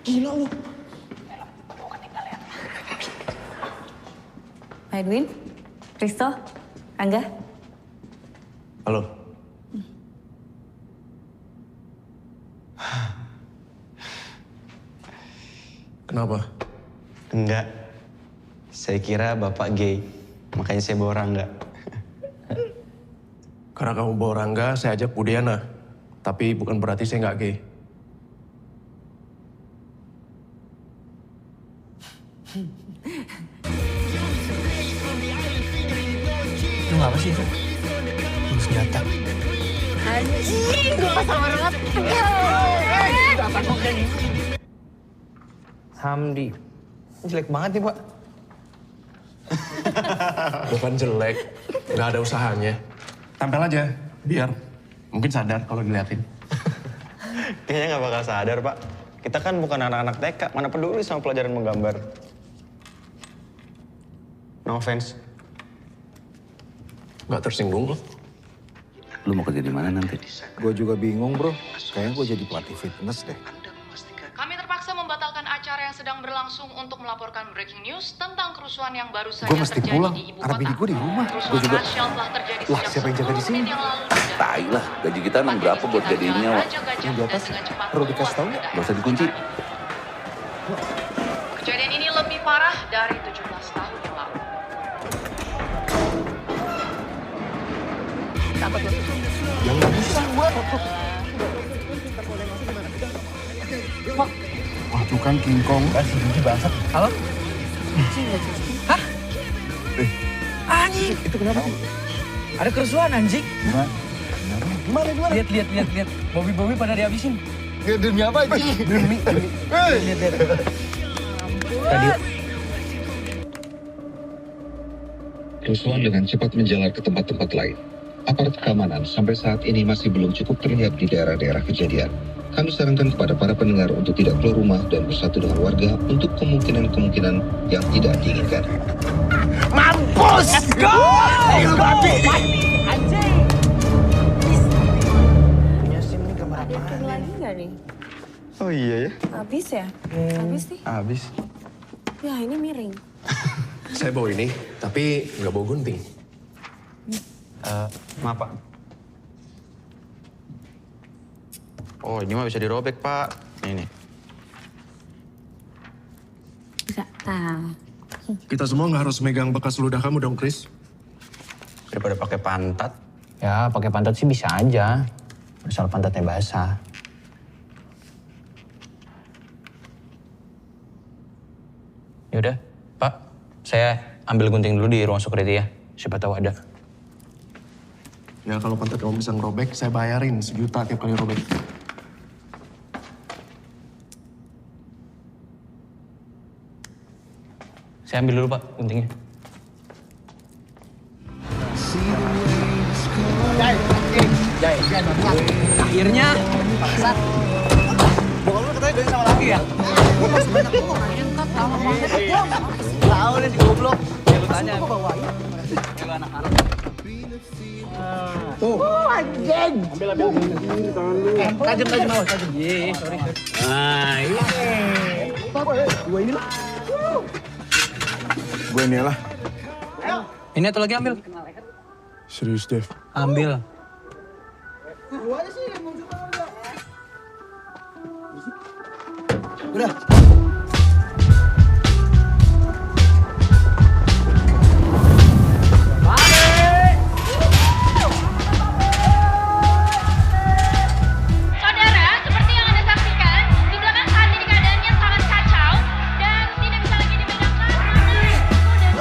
gila lu.
Pak Edwin, Risto, Angga.
Halo. Kenapa?
Enggak. Saya kira Bapak gay. Makanya saya bawa Rangga.
Karena kamu bawa Rangga, saya ajak Bu Diana. Tapi bukan berarti saya nggak gay.
Lu ngapa sih itu? Lu senjata.
Anjing, gue gak sabar banget.
Hamdi. Jelek banget nih, Pak.
Bukan jelek, nggak ada usahanya. Tampil aja, biar mungkin sadar kalau diliatin.
Kayaknya nggak bakal sadar, Pak. Kita kan bukan anak-anak TK, mana peduli sama pelajaran menggambar. No offense.
Nggak tersinggung loh.
Lu mau kerja di mana nanti?
Gue juga bingung bro, kayaknya gue jadi pelatih fitness deh.
Kami terpaksa membatalkan acara yang sedang berlangsung untuk melaporkan breaking news tentang kerusuhan yang baru saja
Gue mesti
terjadi
pulang,
di ibu
karena
kota.
bini gue di rumah. Gue
Kerusuhan
juga.
rasial telah terjadi
Lah,
sejak
siapa yang jaga di
10
sini?
menit yang lalu.
Tai lah, gaji kita emang berapa buat jadiin nyawa?
Yang di atas perlu dikasih tahu nggak?
Gak usah dikunci.
Kejadian ini lebih parah dari 17 tahun yang lalu.
Takut lu.
Yang nggak bisa gue. Wah tuh kan King Kong.
Si Gigi bangsat. Halo? Hah? Anjing! Itu kenapa? Ada kerusuhan anjing.
Gimana?
Lihat. Bobby pada dihabisin.
Ya, demi apa anjing?
Demi. Lihat. Radio.
Kerusuhan dengan cepat menjalar ke tempat-tempat lain. Aparat keamanan sampai saat ini masih belum cukup terlihat di daerah-daerah kejadian. Kami sarankan kepada para pendengar untuk tidak keluar rumah dan bersatu dengan warga untuk kemungkinan-kemungkinan yang tidak diinginkan.
Mampus! Let's go! Ayo babi!
Anjing!
Punya SIM nih gambar apaan?
Lagi nggak nih?
Oh iya ya?
Habis ya? Habis nih.
Habis.
Ya ini miring.
Saya bawa ini, tapi nggak bawa gunting.
Maaf, Pak. Oh, ini mah bisa dirobek, Pak. Ini.
Bisa. Nah.
Kita semua nggak harus megang bekas ludah kamu dong, Chris.
Daripada pakai pantat.
Ya, pakai pantat sih bisa aja. Asal pantatnya basah. Yaudah, Pak. Saya ambil gunting dulu di ruang security ya. Siapa tahu ada.
Ya kalau pantat kamu bisa ngerobek, saya bayarin 1 juta tiap kali robek.
Saya ambil dulu, Pak, guntingnya.
Akhirnya.
Bangsat. Bokap lu katanya doyan sama laki ya? Gue masih banyak gue gak ngangkat. Lama banget. Tahu nih si goblok. Ya lu tanya. Gue bawain. Ya lu anak-anak. Tuh. Anjing. Ambil. Tajam awas. Tajam. Iya, sorry. Nah, ini. Gue ini lah.
Gue ini lah.
Ini atau lagi ambil?
Serius, Dev.
Ambil.
Gue aja sih yang mau coba. Udah.
Saudara, seperti yang Anda saksikan, di belakang saat ini keadaannya sangat kacau dan tidak bisa lagi dibedakan mana itu dan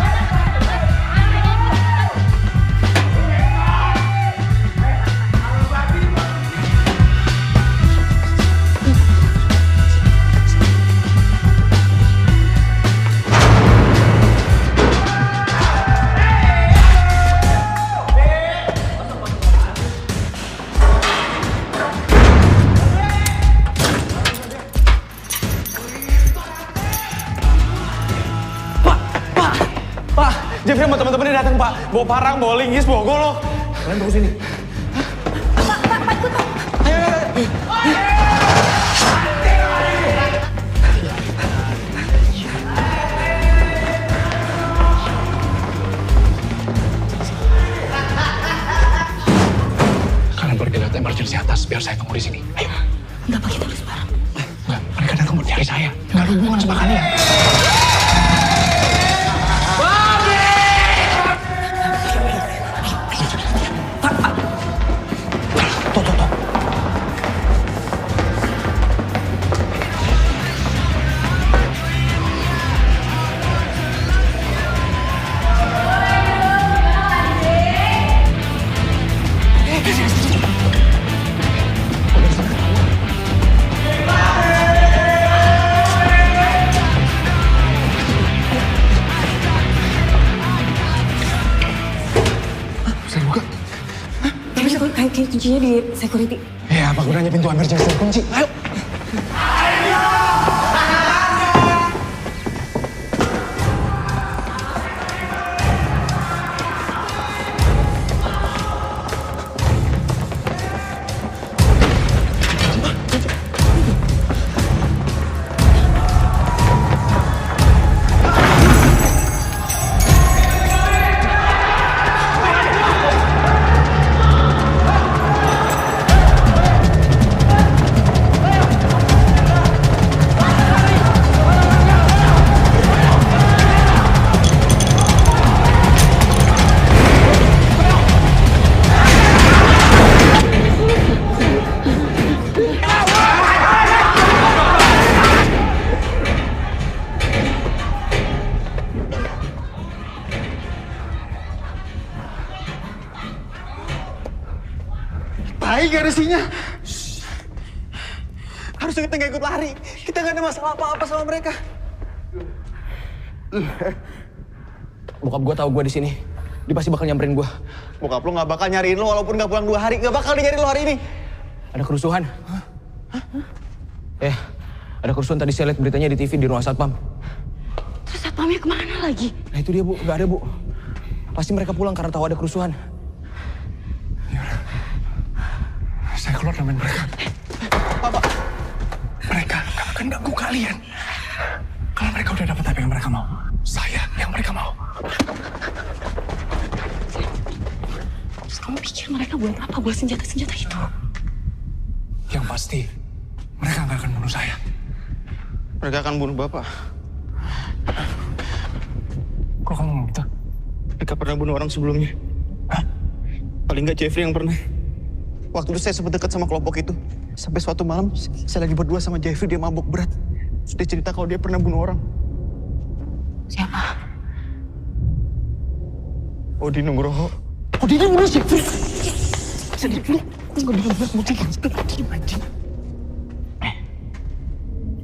Pak, Jeffrey sama teman-temannya datang, Pak. Bawa parang, bawa linggis, bawa golok.
Kalian tunggu sini. Kalian pergi lihat emergency atas, biar saya tunggu di sini. Ayo.
Enggak pakai tulis barang.
Enggak, mereka datang buat nyari saya. Nggak ada hubungan sama kalian.
Kayak kuncinya di security.
Ya, apa gunanya pintu emergency kunci? Ayo.
Ayo.
Tai gak ada sinyal. Harusnya kita gak ikut lari. Kita gak ada masalah apa-apa sama mereka.
Bokap gue tahu gue di sini. Dia pasti bakal nyamperin gue.
Bokap lo gak bakal nyariin lo walaupun gak pulang 2 hari. Gak bakal nyariin lo hari ini.
Ada kerusuhan. Ada kerusuhan tadi saya lihat beritanya di TV di ruang satpam.
Terus satpamnya kemana lagi?
Nah itu dia Bu, gak ada Bu. Pasti mereka pulang karena tahu ada kerusuhan.
Saya keluar nemenin mereka. Mereka gak akan ganggu kalian. Kalau mereka udah dapat apa yang mereka mau, saya yang mereka mau.
Terus kamu pikir mereka buat apa? Buat senjata-senjata itu?
Yang pasti, mereka gak akan bunuh saya.
Mereka akan bunuh Bapak.
Kok kamu ngomong gitu?
Mereka pernah bunuh orang sebelumnya. Hah? Paling nggak Jeffrey yang pernah. Waktu itu saya sempat dekat sama kelompok itu. Sampai suatu malam, saya lagi berdua sama Jeffrey, dia mabuk berat. Terus dia cerita kalau dia pernah bunuh orang.
Siapa?
Odi Nugroho.
Oh, dia bunuh Jeffrey.
Sedih dulu. Gue gak bilang buat bukti kan. Diam anjing.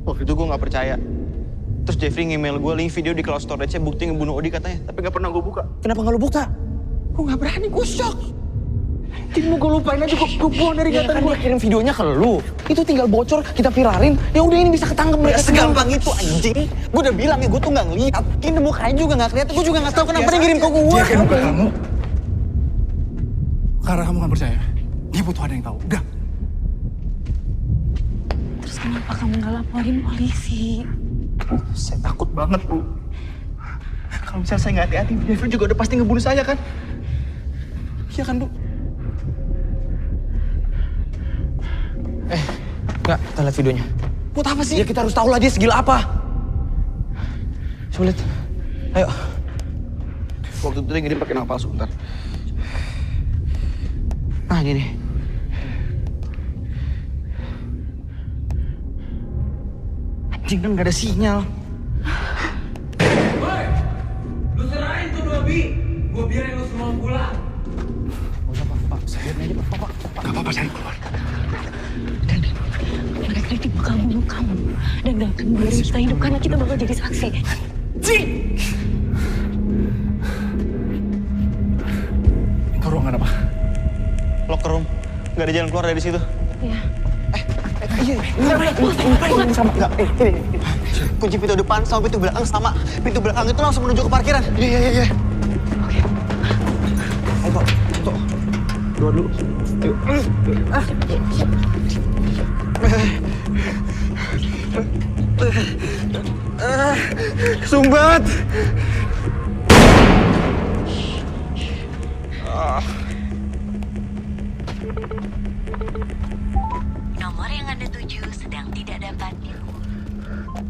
Waktu itu gue gak percaya. Terus Jeffrey nge-email gue link video di cloud storage-nya bukti ngebunuh Odi katanya. Tapi gak pernah gue buka.
Kenapa gak lu buka?
Gue gak berani, gue shock. Jadi mau gue lupain aja, gue buang dari ingatan gue.
Dia kirim videonya ke lu. Itu tinggal bocor, kita viralin. Ya udah ini bisa ketangkep mereka.
Segampang itu anjing. Gue udah bilang ya, gue tuh gak ngeliat. Ini mukanya juga gak kelihatan. Gue juga gak tahu kenapa dia ngirim ke gue.
Dia kirim ke kamu. Karena kamu gak percaya. Dia butuh ada yang tahu. Udah.
Terus kenapa kamu gak laporin polisi?
Saya takut banget, Bu. Kalau misalnya saya nggak hati-hati, Jeffrey juga udah pasti ngebunuh saya, kan? Iya kan, Bu?
Enggak, kita lihat videonya.
Buat apa sih?
Ya kita harus tahu lah dia segila apa. Sulit. Ayo.
Waktu itu dia ngirim pakai nama palsu, bentar. Nah, gini. Anjing kan gak ada sinyal.
Woi, lu serahin tuh 2 bi. Gua biarin lu semua pulang.
Pak, saya aja Pak. Gak apa-apa, saya keluar.
Dan mereka itu bakal bunuh kamu. Dan gak akan biarin kita hidup karena kita bakal jadi saksi.
Cing! Itu ruangan apa?
Locker room. Gak ada jalan keluar dari situ.
Iya.
Iya, ngapain sama? Enggak, ini. Kunci pintu depan sama pintu belakang sama. Pintu belakang itu langsung menuju ke parkiran. Iya. Oke. Ayo, Pak. Tuh. Dua dulu. Ayo. Sumbat.
Nomor yang Anda tuju sedang tidak dapat dihubungi.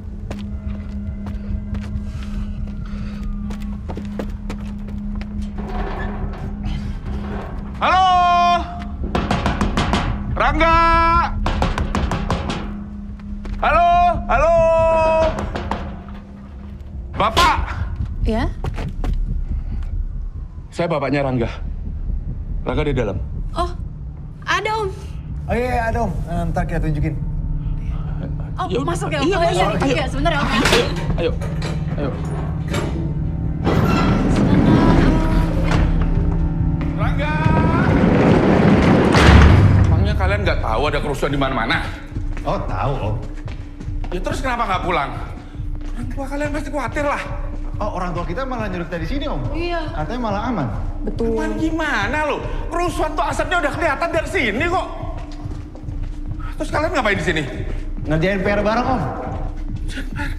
Halo! Rangga! Halo! Bapak!
Ya?
Saya bapaknya Rangga. Rangga di dalam.
Oh, ada Om.
Oh iya, ada Om. Ntar kita tunjukin.
Oh,
Ya,
masuk ya Om.
iya,
Oh, iya,
masuk.
iya, sebentar ya Om.
Ayo. Rangga! Emangnya kalian nggak tahu ada kerusuhan di mana-mana?
Oh, tahu Om.
Ya terus kenapa nggak pulang? Orang tua kalian pasti khawatir lah.
Oh, orang tua kita malah nyuruh kita di sini Om.
Iya.
Katanya malah aman.
Betul.
Aman gimana lo? Kerusuhan tuh asapnya udah kelihatan dari sini kok. Terus kalian ngapain di sini?
Ngerjain PR bareng Om.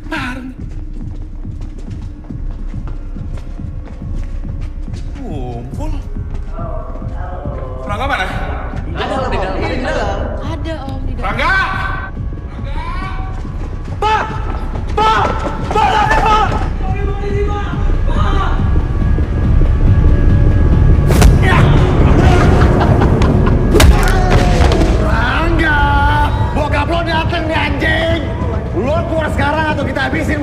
Bareng. Kumpul. Rangga mana?
Ada Om di dalam.
Ada Om di dalam.
Rangga!
Rangga! Bokap lo dateng nih anjing! Lo keluar sekarang atau kita habisin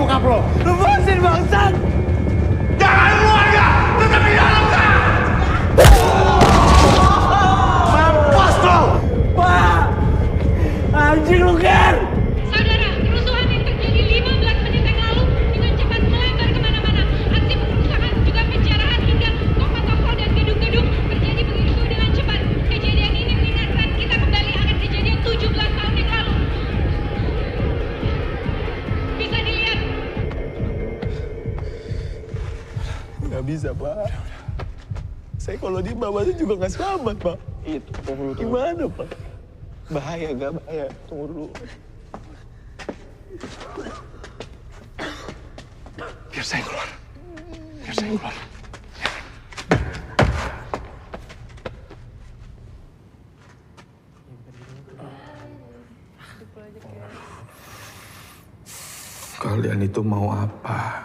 Saya kalau di bawah juga nggak selamat, Pak.
Itu, tunggu dulu.
Gimana, Pak? Bahaya, gak bahaya? Tunggu dulu. Biar saya keluar. Biar saya keluar.
Kalian itu mau apa?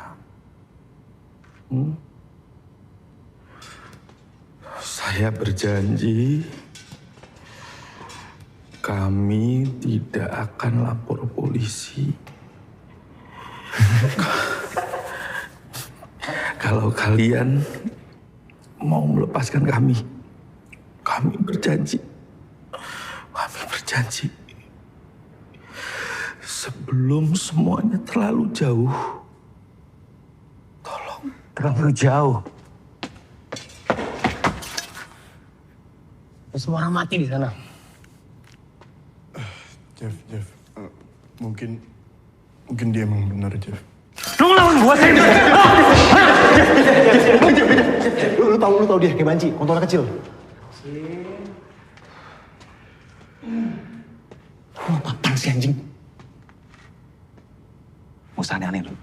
Saya berjanji kami tidak akan lapor polisi. Kalau kalian mau melepaskan kami berjanji. Kami berjanji. Sebelum semuanya terlalu jauh, tolong.
Terlalu jauh. Semua orang mati di sana.
Jeff, mungkin dia emang benar, Jeff.
Lu ngelawan gua sih.
Lu tahu dia kayak banci, kontolnya kecil.
Lu apaan sih anjing? Gak usah aneh-aneh lu.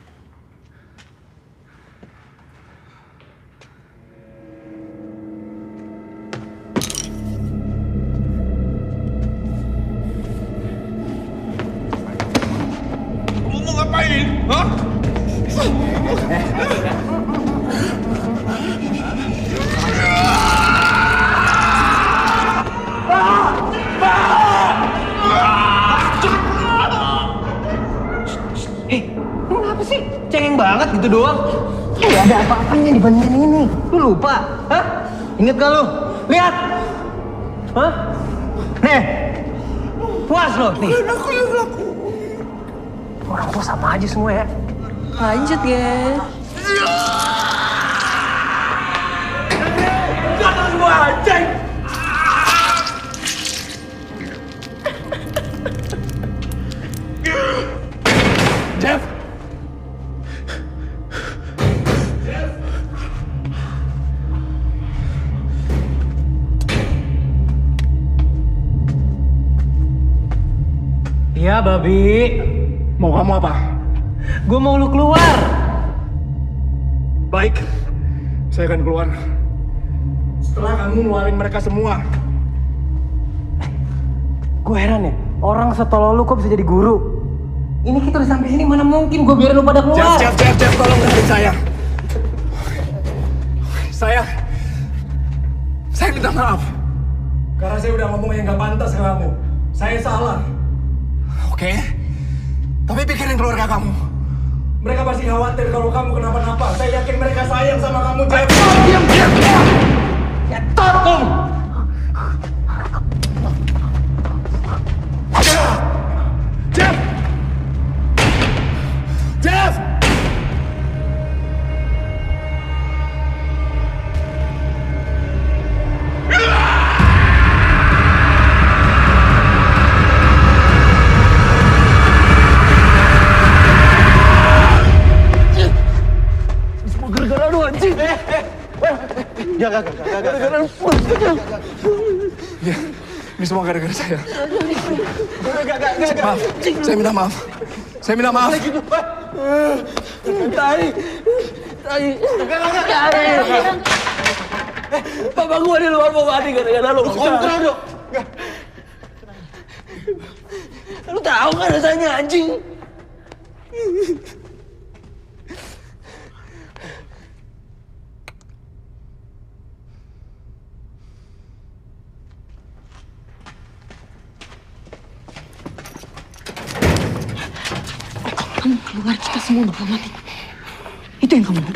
Lu mau ngapain? Hah?
Lu kenapa sih? Cengeng banget gitu doang. Gak ada apa-apanya dibandingin ini. Lu lupa? Hah? Ingat gak lu? Lihat! Hah? Nih! Puas lo nih. Orang tua sama aja semua ya.
Lanjut ya.
Jangan gua anjing!
Jeff!
Iya, babi.
Mau kamu apa?
Gue mau lu keluar.
Baik, saya akan keluar. Setelah kamu ngeluarin mereka semua.
Gue heran ya, orang setolol lu kok bisa jadi guru? Ini kita udah sampai sini, mana mungkin gue biarin lu pada keluar?
Jeff, tolong dengerin saya. Saya minta maaf. Karena saya udah ngomong yang gak pantas ke kamu. Saya salah. Oke? Tapi pikirin keluarga kamu. Mereka pasti khawatir kalau kamu kenapa-napa. Saya yakin mereka sayang sama kamu, Jeff.
Diam! Ya tolong!
Jeff!
Gara-gara lu anjing!
Gak.
Ya, ini semua gara-gara saya.
Gak.
Maaf, saya minta maaf.
Tai! Papa gua di luar mau mati gara-gara lu.
Kontrol dong.
Lu tahu kan rasanya anjing?
Kamu keluar, kita semua bakal mati. Itu yang kamu mau.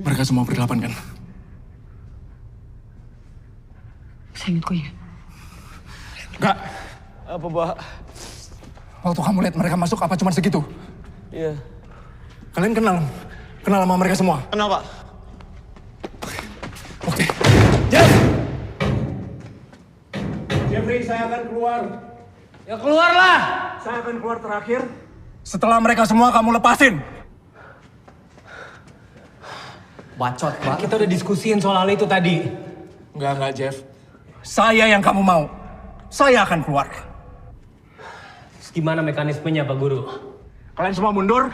Mereka semua berdelapan kan?
Saya ingat kok ya.
Enggak.
Apa, Pak?
Waktu kamu lihat mereka masuk, apa cuma segitu?
Iya.
Kalian kenal sama mereka semua?
Kenal, Pak.
Oke. Jeff! Jeffrey, saya akan keluar.
Ya keluarlah.
Saya akan keluar terakhir. Setelah mereka semua kamu lepasin.
Bacot, Pak. Kita udah diskusiin soal hal itu tadi.
Enggak, Jeff. Saya yang kamu mau. Saya akan keluar.
Gimana mekanismenya, Pak Guru?
Kalian semua mundur.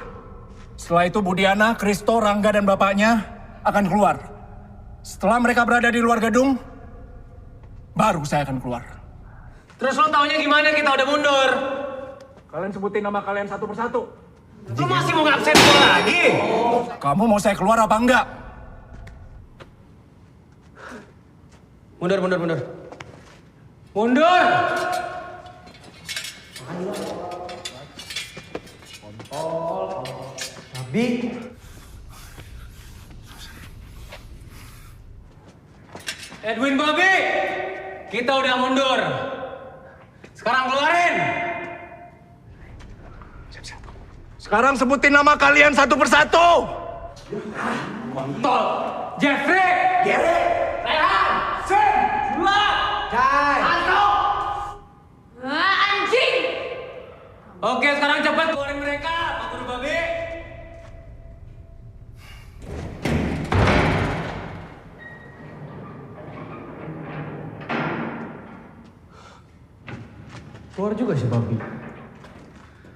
Setelah itu Budiana, Kristo, Rangga, dan bapaknya akan keluar. Setelah mereka berada di luar gedung, baru saya akan keluar.
Terus lo taunya gimana kita udah mundur?
Kalian sebutin nama kalian satu persatu.
Lo masih mau ngabsen gue lagi?
Kamu mau saya keluar apa enggak?
Mundur. Mundur! Abi. Edwin Babi, kita udah mundur. Sekarang keluarin.
Sekarang sebutin nama kalian satu persatu.
Kontol. Jeffrey. Gary. Rehan. Sen. Sula. Cai. Anto.
Anjing!
Oke, sekarang cepat keluarin mereka, Pak Guru Babi. Keluar juga si Babi.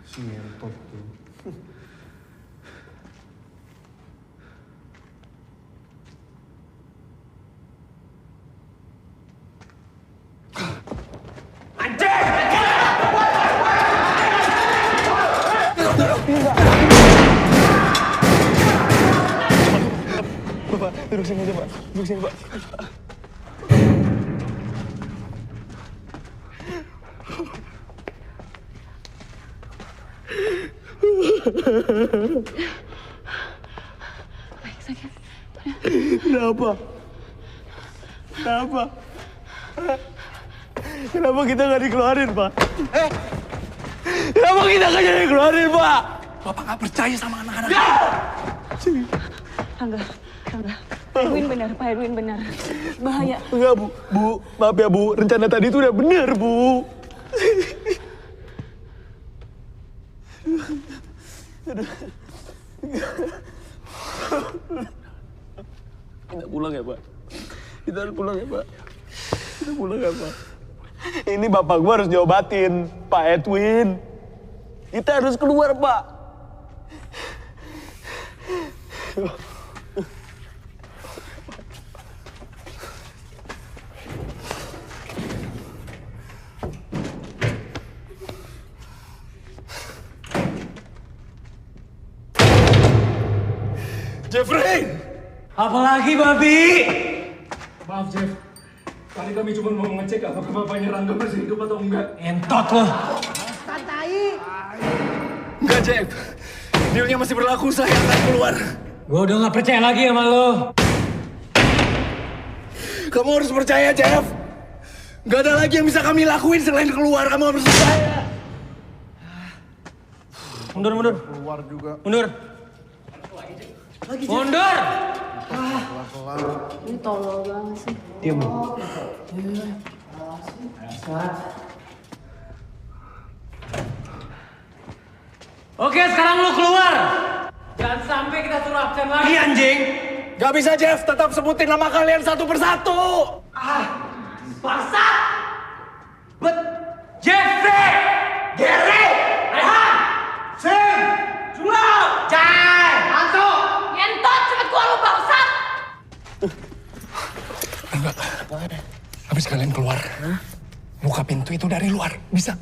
Si Entot tuh.
Bapak, duduk sini aja, Pak. Duduk sini, Pak. Kenapa? Kenapa kita nggak dikeluarin, Pak? Kenapa kita nggak jadi dikeluarin, Pak?
Bapak nggak percaya sama anak-anak.
Rangga. Pak Edwin benar. Bahaya.
Enggak, Bu. Maaf ya, Bu. Rencana tadi itu udah bener, Bu. Kita pulang ya, Pak. Kita harus pulang ya, Pak. Kita pulang ya, Pak. Ini bapak gua harus diobatin, Pak Edwin. Kita harus keluar, Pak.
Jeffrey!
Apalagi, Babi?
Maaf, Jeff. Tadi kami cuma mau ngecek apakah bapaknya Rangga masih hidup atau enggak.
Entot lo.
Santai. Enggak, Jeff. Dealnya masih berlaku, saya akan keluar.
Gue udah gak percaya lagi sama lo.
Kamu harus percaya, Jeff. Gak ada lagi yang bisa kami lakuin selain keluar. Kamu harus percaya.
Mundur.
Keluar juga.
Mundur. Mundur!
Ini tolol banget sih.
Diam. Oke, sekarang lu keluar. Jangan sampai kita suruh absen lagi, anjing.
Gak bisa, Jeff. Tetap sebutin nama kalian satu persatu.
Bangsat! Jeffrey! Gary! Rehan! Sim! Sulam! Cai! Anto!
Ngentot, cepet keluar lu bangsat!
Enggak. Habis kalian keluar. Buka pintu itu dari luar. Bisa?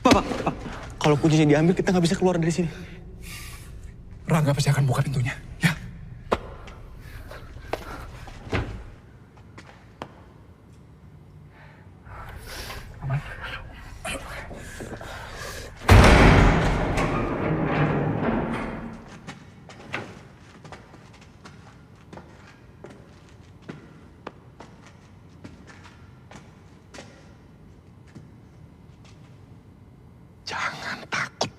Pak. Kalau kuncinya diambil, kita nggak bisa keluar dari sini.
Rangga pasti akan buka pintunya. Ya. Aman. Jangan takut.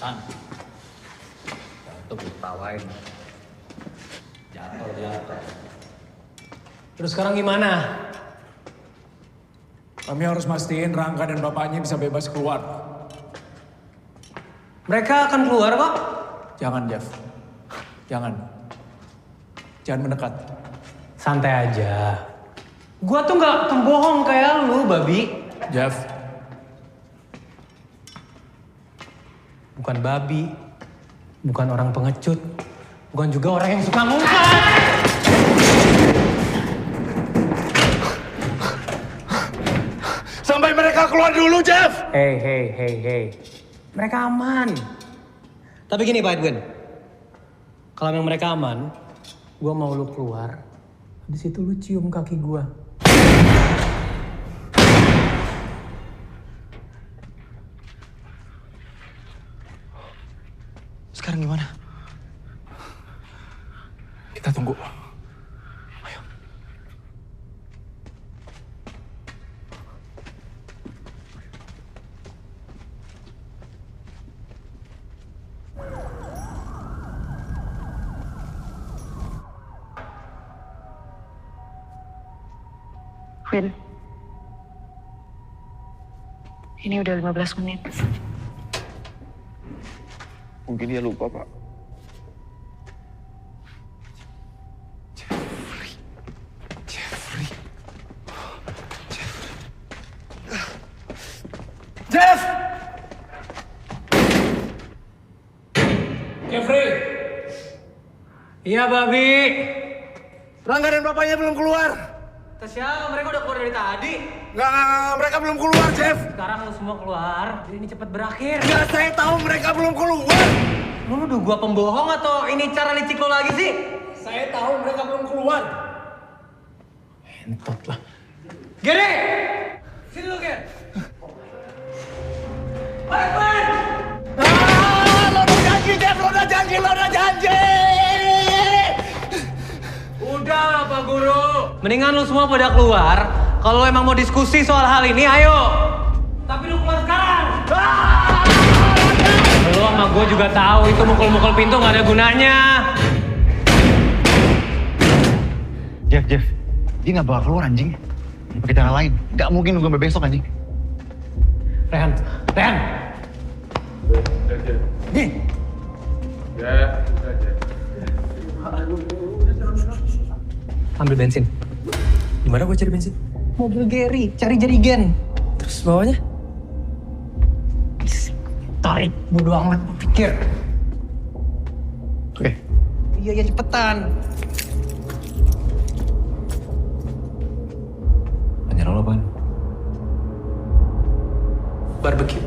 Tan. Jatuh ditawain. Jatuh.
Terus sekarang gimana? Kami harus mastiin Rangga dan bapaknya bisa bebas keluar.
Mereka akan keluar kok.
Jangan, Jeff. Jangan. Jangan mendekat.
Santai aja. Gua tuh nggak pembohong kayak lu, babi.
Jeff.
Bukan babi. Bukan orang pengecut. Bukan juga orang yang suka ngumpat.
Sampai mereka keluar dulu, Jeff!
Hey. Mereka aman. Tapi gini Pak Edwin. Kalau memang mereka aman, gua mau lu keluar. Habis itu lu cium kaki gua.
Sekarang gimana?
Kita tunggu.
Win, ini udah 15 menit.
Mungkin dia lupa, Pak.
Jeff! Jeffrey!
Iya, babi.
Rangga dan bapaknya belum keluar.
Tasya, mereka udah keluar dari tadi.
Nggak, mereka belum keluar, Jeff.
Sekarang lu semua keluar, jadi ini cepat berakhir.
Nggak, saya tahu mereka belum keluar.
Lu nuduh gua pembohong atau ini cara licik lo lagi sih?
Saya tahu mereka belum keluar. Entot lah.
Gede! Sini lu, Gen. Balik!
Lo udah janji, Jeff. Lo udah janji.
Udah, Pak Guru. Mendingan lu semua pada keluar. Kalau emang mau diskusi soal hal ini, ayo. Tapi lu keluar sekarang. Lu sama gue juga tahu itu mukul-mukul pintu nggak ada gunanya.
Jeff. Dia nggak bakal keluar, anjing. Pakai cara lain. Nggak mungkin nunggu sampai besok, anjing.
Rehan. Nih. Ambil bensin.
Gimana gue cari bensin?
Mobil Gary, cari jerigen.
Terus bawahnya?
Tarik, bodo amat, pikir.
Oke.
Iya, cepetan.
Tanya lo apaan? Barbecue.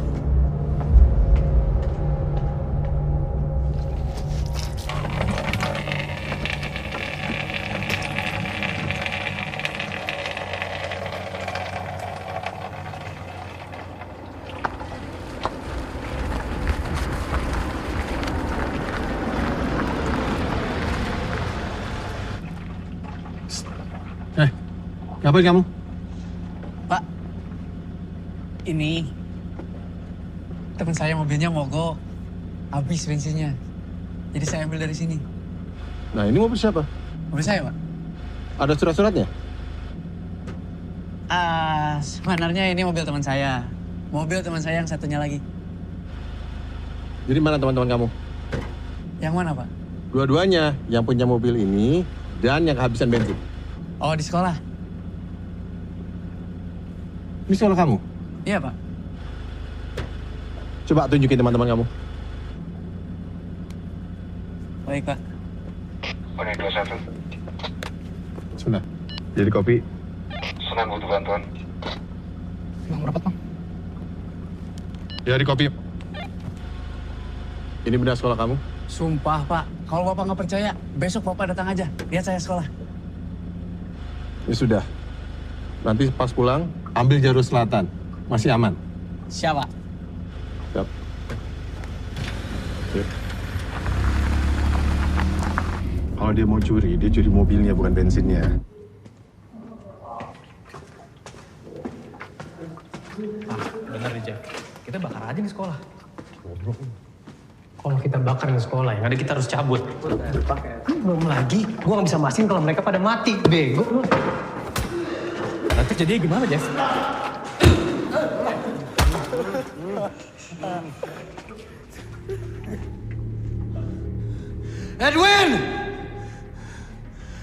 Ngapain kamu?
Pak, ini teman saya mobilnya mogok, habis bensinnya. Jadi saya ambil dari sini.
Nah ini mobil siapa?
Mobil saya, Pak.
Ada surat-suratnya?
Sebenarnya ini mobil teman saya. Mobil teman saya yang satunya lagi.
Jadi mana teman-teman kamu?
Yang mana, Pak?
Dua-duanya, yang punya mobil ini dan yang kehabisan bensin.
Oh, di sekolah?
Ini sekolah kamu?
Iya, Pak.
Coba tunjukin teman-teman kamu.
Baik, Pak.
Unit 21.
Sudah. Jadi kopi.
Senang butuh bantuan.
Bang, berapa, Bang? Jadi kopi. Ini benda sekolah kamu?
Sumpah, Pak. Kalau Bapak nggak percaya, besok Bapak datang aja. Lihat saya sekolah.
Ini sudah. Nanti pas pulang, ambil jalur selatan. Masih aman.
Siapa?
Siap. Siap. Kalau dia mau curi, dia curi mobilnya bukan bensinnya.
Bener nih, Jack. Kita bakar aja nih sekolah.
Goblok.
Kalau kita bakar di sekolah, yang ada kita harus cabut. Belum lagi, gue gak bisa mastiin kalau mereka pada mati. Bego lu. Nanti jadinya gimana, Jeff?
Edwin!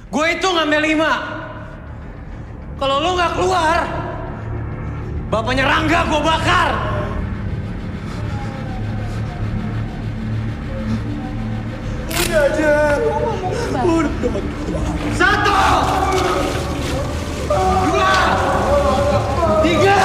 Gue itu ngambil 5. Kalau lo nggak keluar, bapaknya Rangga gue bakar. Udah aja. Udah. 1, 2, 3.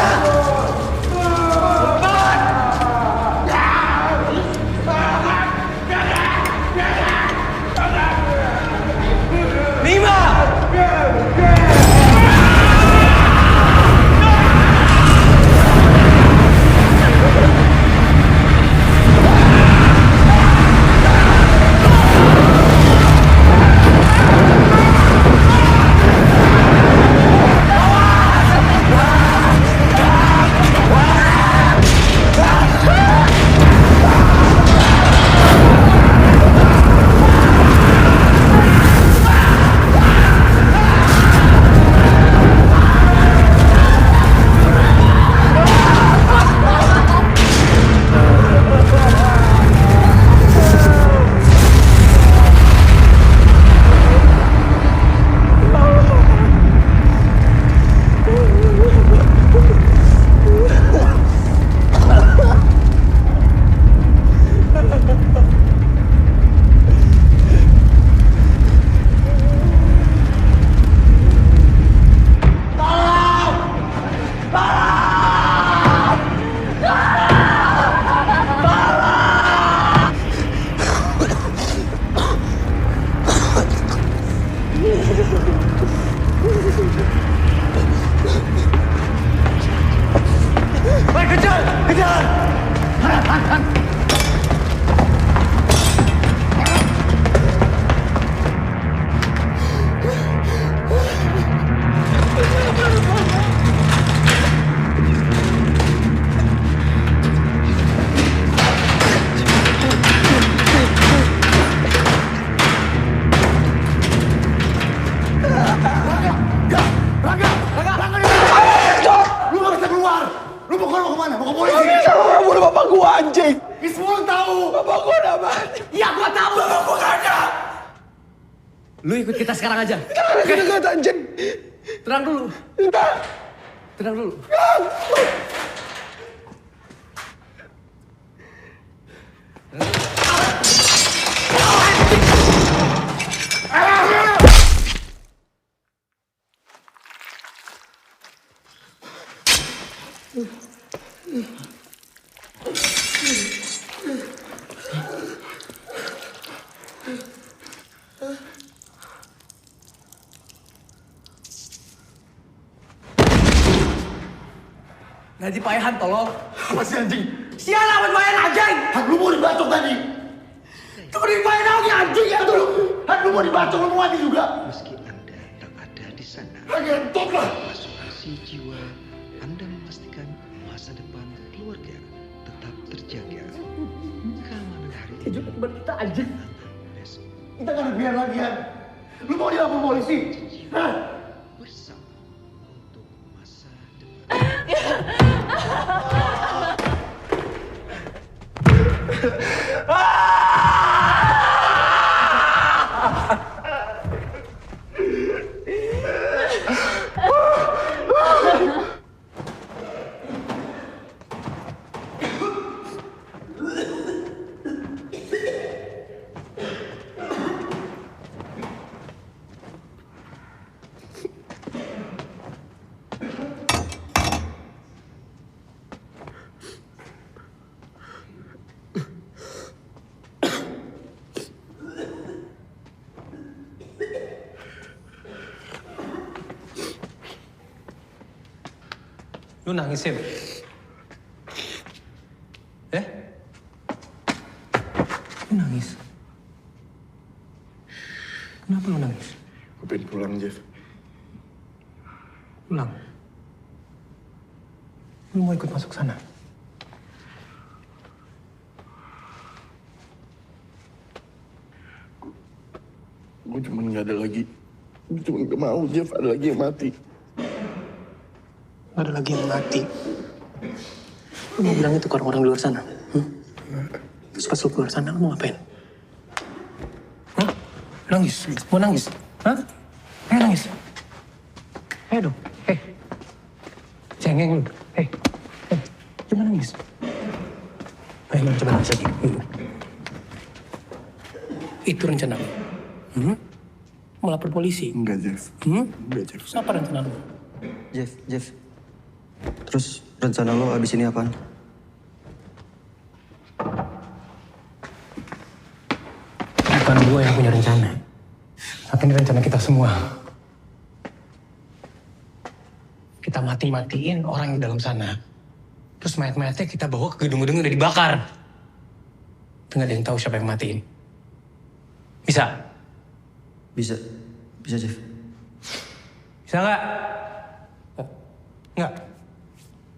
Lu ikut kita sekarang aja.
Kita gak anjing.
Tenang dulu. Tenang dulu. Nanti payahan tolong.
Apa sih anjing?
Sial amat payahan anjing.
Hak lu mau dibacok tadi.
Itu mending payahan lagi anjing ya tuh.
Hak lu mau dibacok, lu mau mati juga.
Meski Anda tak ada di sana,
Ngentot lah.
asuransi jiwa Anda memastikan masa depan keluarga tetap terjaga. Keamanan hari ini
juga kita anjing.
Kita gak ada biar lagi kan. Lu mau dilapor polisi? Hah?
Lu nangis ya? Lu nangis? Kenapa lu nangis?
Gue pengen pulang, Jeff.
Pulang? Lu mau ikut masuk sana?
Gue cuma nggak ada lagi. Gue cuma nggak mau, Jeff, ada lagi yang mati.
Ada lagi yang mati. Lu mau bilang itu ke orang-orang di luar sana? Terus pas lu keluar sana, lu mau ngapain? Hah? Nangis? Mau nangis? Hah? Ayo nangis. Ayo dong. Cengeng lu. Coba nangis. Ayo, coba nangis lagi. Itu rencana lu? Mau lapor polisi?
Enggak, Jeff. Enggak, Jeff.
Apa rencana lu?
Jeff. Terus rencana lo abis ini apaan?
Bukan gue yang punya rencana. Tapi ini rencana kita semua. Kita mati-matiin orang yang di dalam sana. Terus mayat-mayatnya kita bawa ke gedung-gedung yang udah dibakar. Nggak ada yang tahu siapa yang matiin. Bisa?
Bisa, Jeff.
Bisa nggak? Nggak.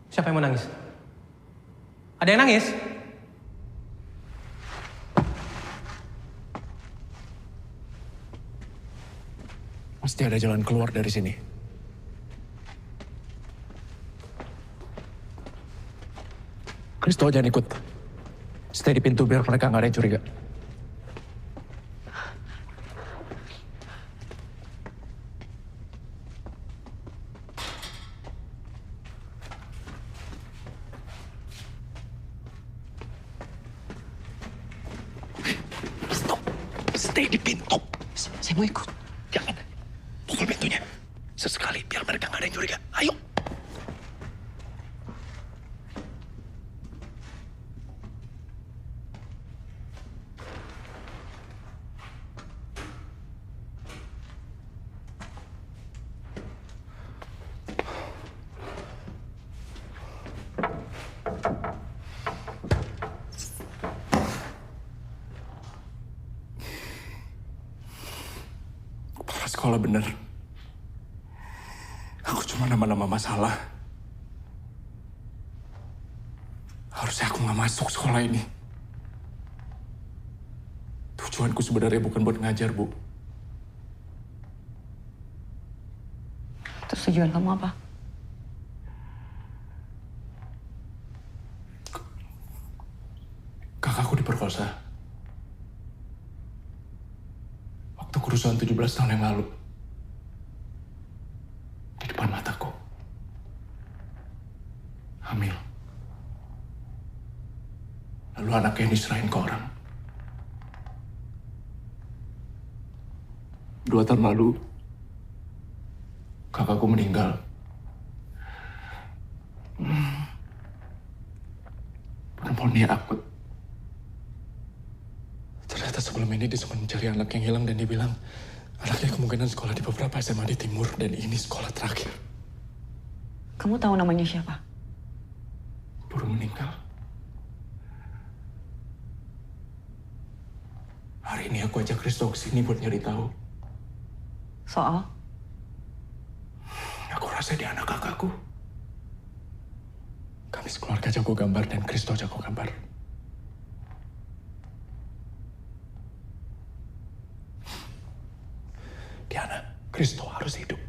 Siapa yang mau nangis? Ada yang nangis?
Pasti ada jalan keluar dari sini. Kristo jangan ikut. Stay di pintu biar mereka nggak ada yang curiga. Stay di pintu. Saya mau ikut. Jangan. Pukul pintunya. Sesekali biar mereka nggak ada yang curiga. Ayo. Sekolah bener. Aku cuma nama-nama masalah. Harusnya aku nggak masuk sekolah ini. Tujuanku sebenarnya bukan buat ngajar, Bu.
Terus tujuan kamu apa?
Kakakku diperkosa. Waktu kerusuhan 17 tahun yang lalu. Di depan mataku. Hamil. Lalu anaknya diserahin ke orang. 2 tahun lalu, kakakku meninggal. Pneumonia akut. Ternyata sebelum ini dia sempat mencari anak yang hilang dan dia bilang anaknya kemungkinan sekolah di beberapa SMA di timur dan ini sekolah terakhir.
Kamu tahu namanya siapa?
Baru meninggal. Hari ini aku ajak Kristo ke sini buat nyari tahu.
Soal?
Aku rasa dia anak kakakku. Kami sekeluarga jago gambar dan Kristo jago gambar. Diana, Kristo harus hidup.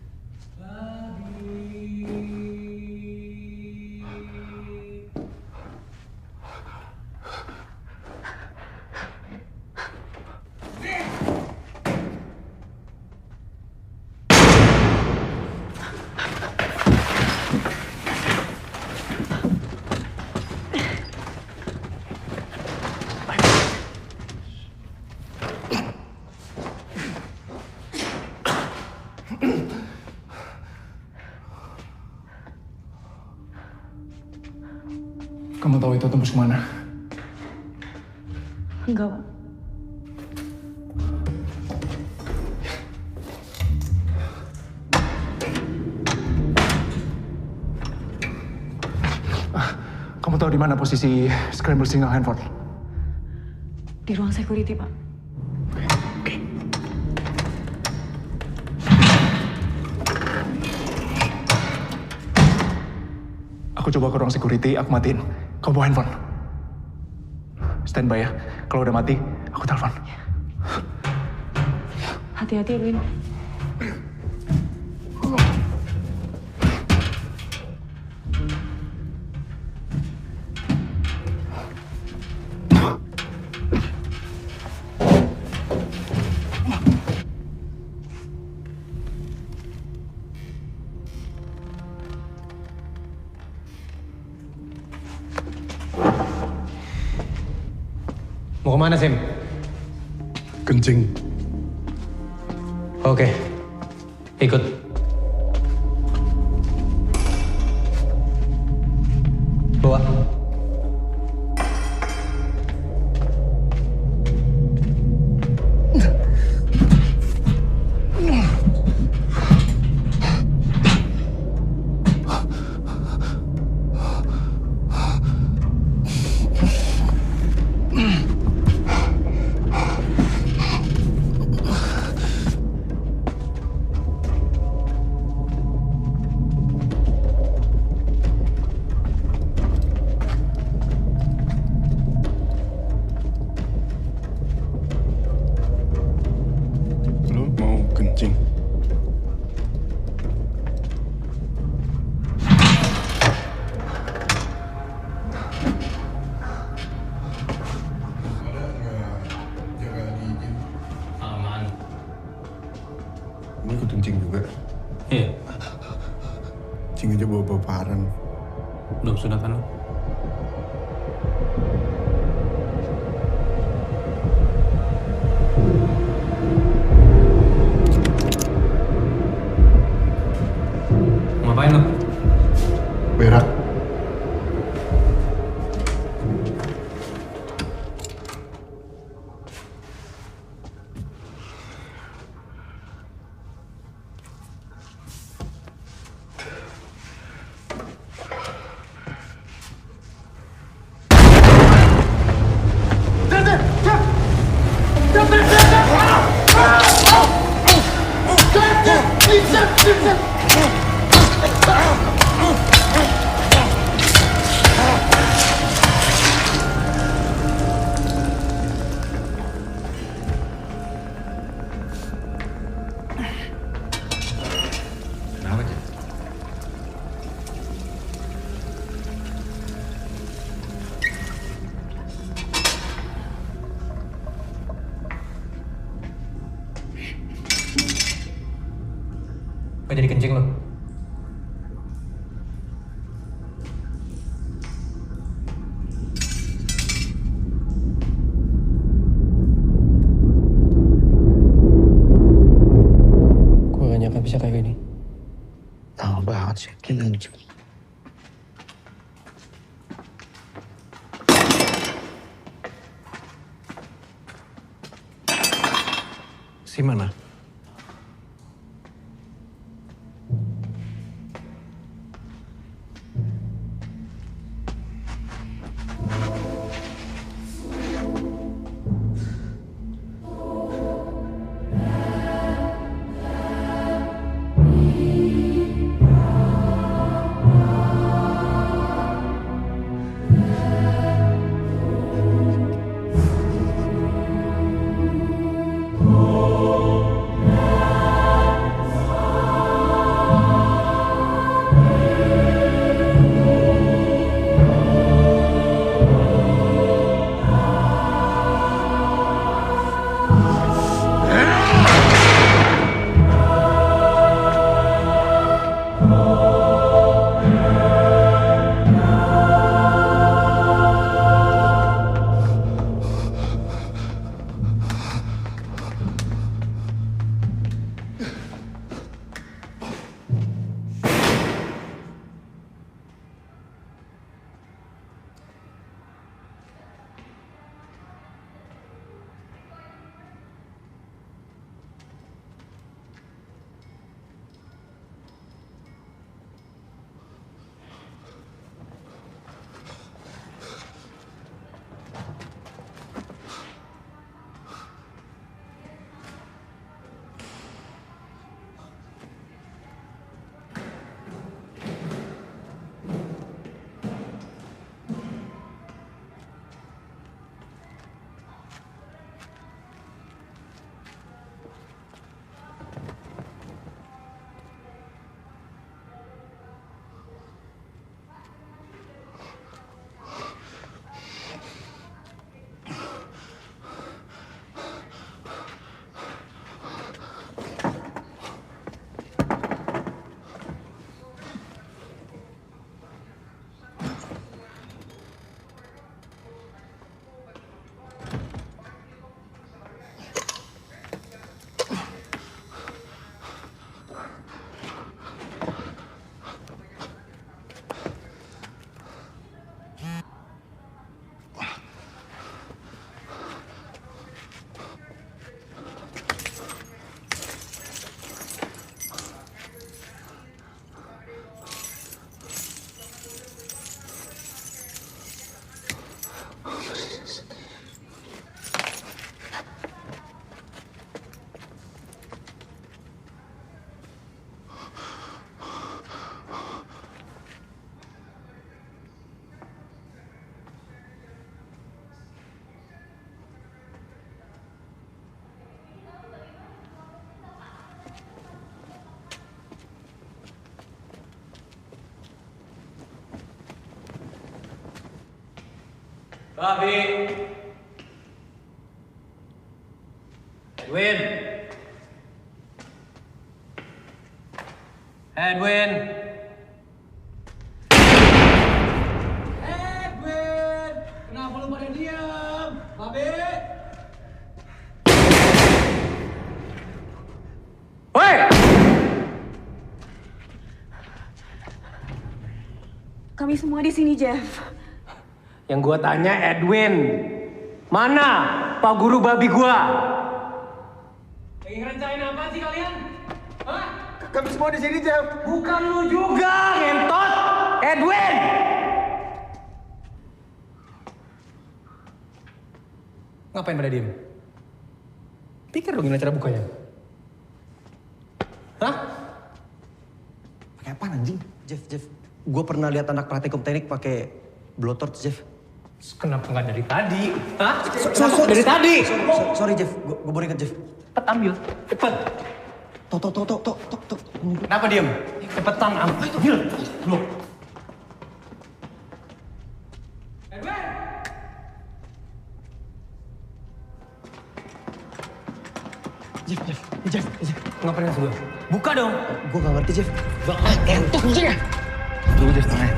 Kamu tahu itu tembus kemana?
Enggak.
Kamu tahu di mana posisi scramble signal handphone?
Di ruang security, Pak.
Aku coba ke ruang security, aku matiin. Kau bawa handphone. Standby ya. Kalau udah mati, aku telepon.
Hati-hati ya, Win.
Mau kemana, Sim?
Kencing.
Oke. Ikut. Bawa.
Lu mau kencing?
Aman.
Lu ikut kencing juga?
Iya.
Kencing aja bawa-bawa paran.
Belum sunatan lu? Ngapain lu?
Berak. Kenapa, Cak?
Gak jadi kencing lo.
Gue gak nyangka bisa kayak gini.
Tahu banget sih. Gila.
Si mana?
Babi. Edwin. Edwin.
Edwin, kenapa lu pada diam? Babe.
Woi!
Kami semua di sini, Jeff.
Yang gua tanya Edwin. Mana Pak Guru babi gua? Lagi ngerencanain apa sih kalian? Hah?
Kami semua di sini, Jeff.
Bukan lu juga, ngentot! Edwin! Ngapain pada diem? Pikir dong gimana cara bukanya. Hah?
Pakai apa anjing? Jeff. Gue pernah lihat anak praktikum teknik pakai blowtorch, Jeff.
Kenapa nggak dari tadi? Hah? Kenapa dari tadi?
Sorry, Jeff. Gue baru ingat, Jeff.
Cepet ambil. Cepet.
Tok.
Kenapa diem? Cepetan ambil. Belum.
Jeff.
Ngapain ngasih gue?
Buka dong. Gue gak ngerti, Jeff.
Entuk aja ya. Tunggu, Jeff, tangannya.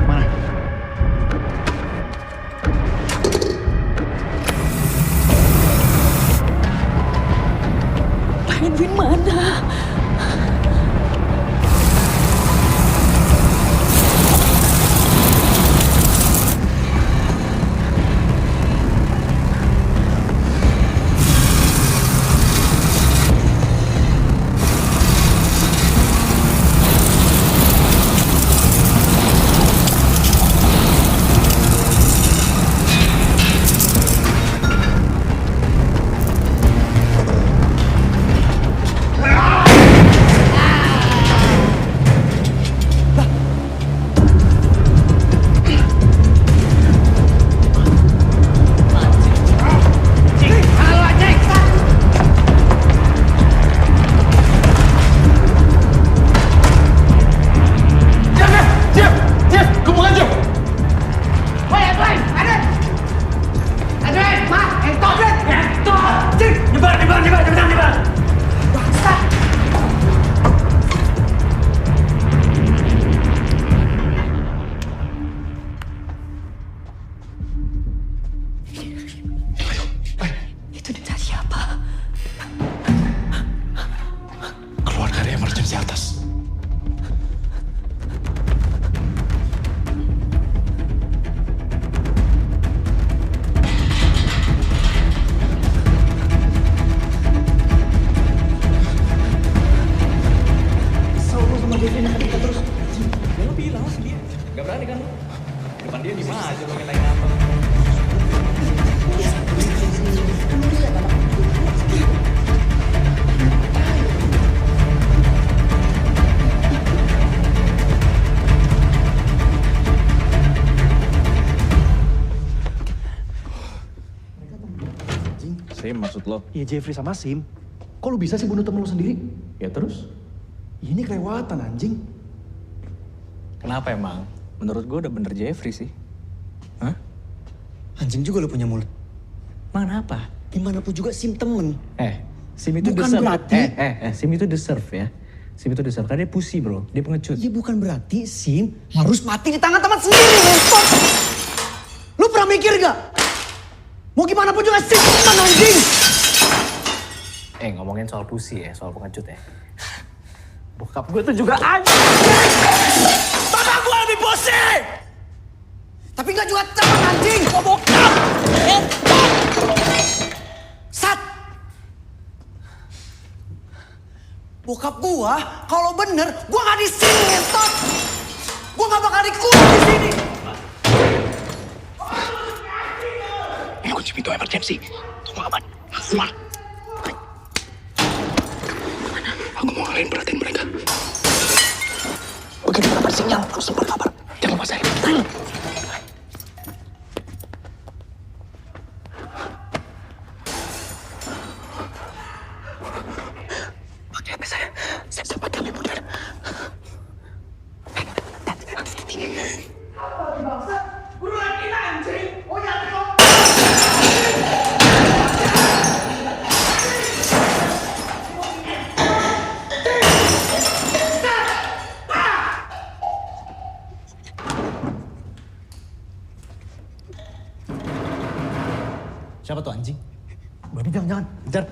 Mana?
Edwin mana?
Sim, maksud lo?
Iya Jeffrey sama Sim. Kok lu bisa sih bunuh temen lu sendiri?
Ya terus?
Ini kelewatan anjing.
Kenapa emang? Menurut gue udah bener Jeffrey sih. Hah?
Anjing juga lu punya mulut.
Mana apa?
Gimana pun juga Sim temen.
Sim itu
Bukan
deserve.
berarti.
Sim itu deserve ya. Sim itu deserve. Karena dia pussy bro. Dia pengecut.
Ya bukan berarti Sim harus mati di tangan teman sendiri. Stop. Lu pernah mikir gak? Mau gimana pun juga Sim teman anjing.
Ngomongin soal pussy ya. Soal pengecut ya. Bokap gue tuh juga anjing.
Bapak gue lebih pussy. Tapi gak juga teman anjing. Gua bokap. Sat. Bokap gua kalau bener gua gak di sini ngentot. Gua gak bakal dikurung di sini.
Ini kunci pintu emergency. Tunggu aman. Keluar. Aku mau ngalahin perhatian mereka. Begitu dapat sinyal, langsung berkabar. Jangan lupa saya. Pakai HP saya. Saya sempat kami mudah.
Buruan
Babi jangan. Bentar.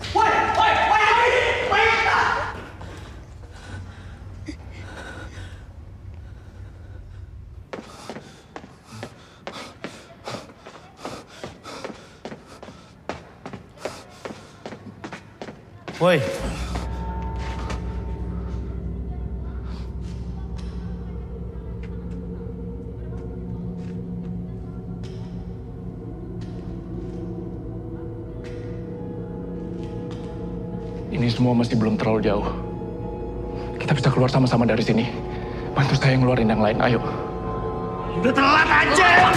Woi. Ini semua masih belum terlalu jauh. Kita bisa keluar sama-sama dari sini. Bantu saya ngeluarin yang lain, ayo.
Udah telat aja!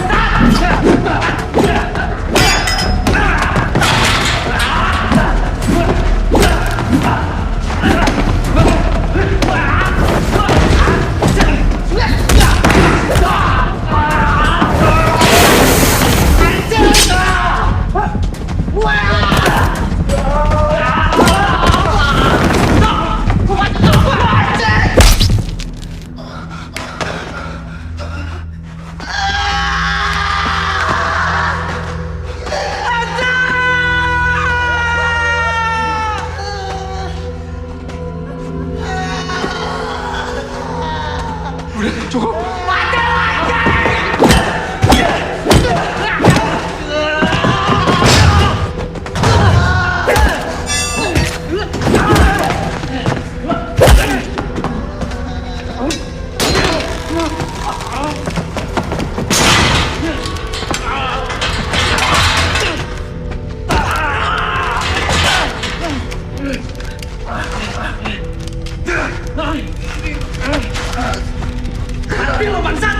Mati lo bangsat!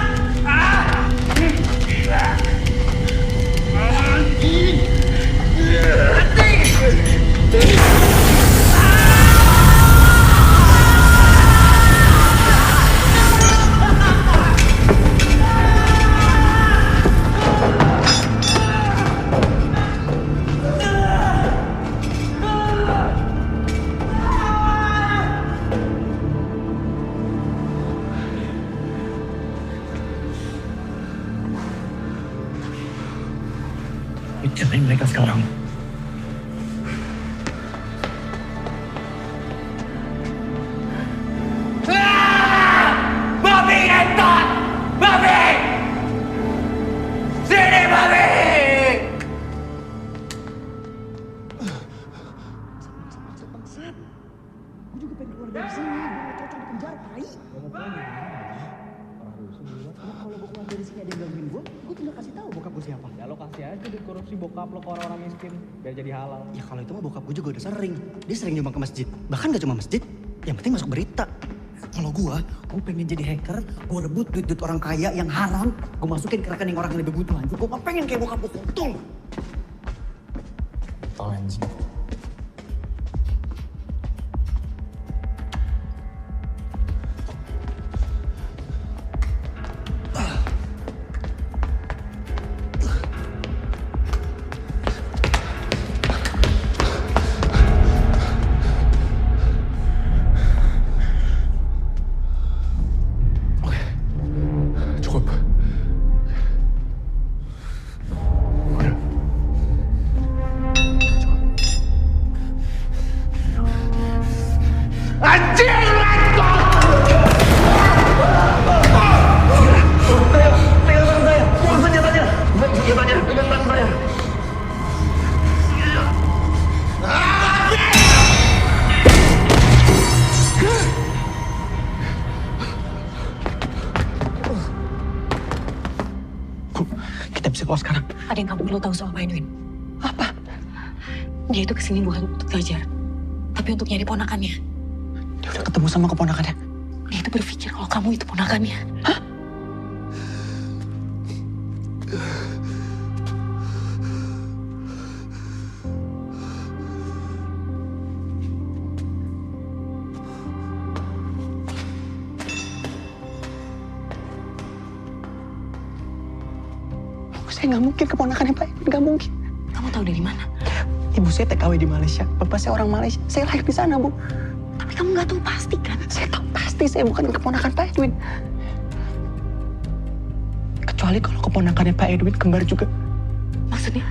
Bicarain mereka sekarang.
Babi ngentot! Babi! Sini babi!
Gue juga pengen keluar dari sini. Gue gak cocok di penjara, Rai. Kalau gue keluar dari sini ada yang gangguin gue tinggal kasih tahu bokap gue siapa.
Ya lo kasih aja di korupsi bokap lo ke orang-orang miskin biar jadi halal.
Ya kalau itu mah bokap gue juga udah sering. Dia sering nyumbang ke masjid. Bahkan gak cuma masjid, yang penting masuk berita. Kalau gue pengen jadi hacker, gue rebut duit-duit orang kaya yang haram, gue masukin ke rekening orang yang lebih butuh anjing. Gue pengen kayak bokap gue kontol.
Tau anjing.
Kita bisa keluar sekarang.
Ada yang kamu perlu tahu soal Pak Edwin. Apa? Dia itu kesini bukan untuk belajar, tapi untuk nyari ponakannya.
Dia udah ketemu sama keponakannya.
Dia itu berpikir kalau kamu itu ponakannya. Hah?
Saya nggak mungkin keponakannya Pak Edwin, nggak mungkin.
Kamu tahu dari mana?
Ibu saya TKW di Malaysia, bapak saya orang Malaysia. Saya lahir di sana, Bu.
Tapi kamu nggak tahu pasti kan?
Saya tahu pasti saya bukan keponakan Pak Edwin. Kecuali kalau keponakannya Pak Edwin kembar juga.
Maksudnya?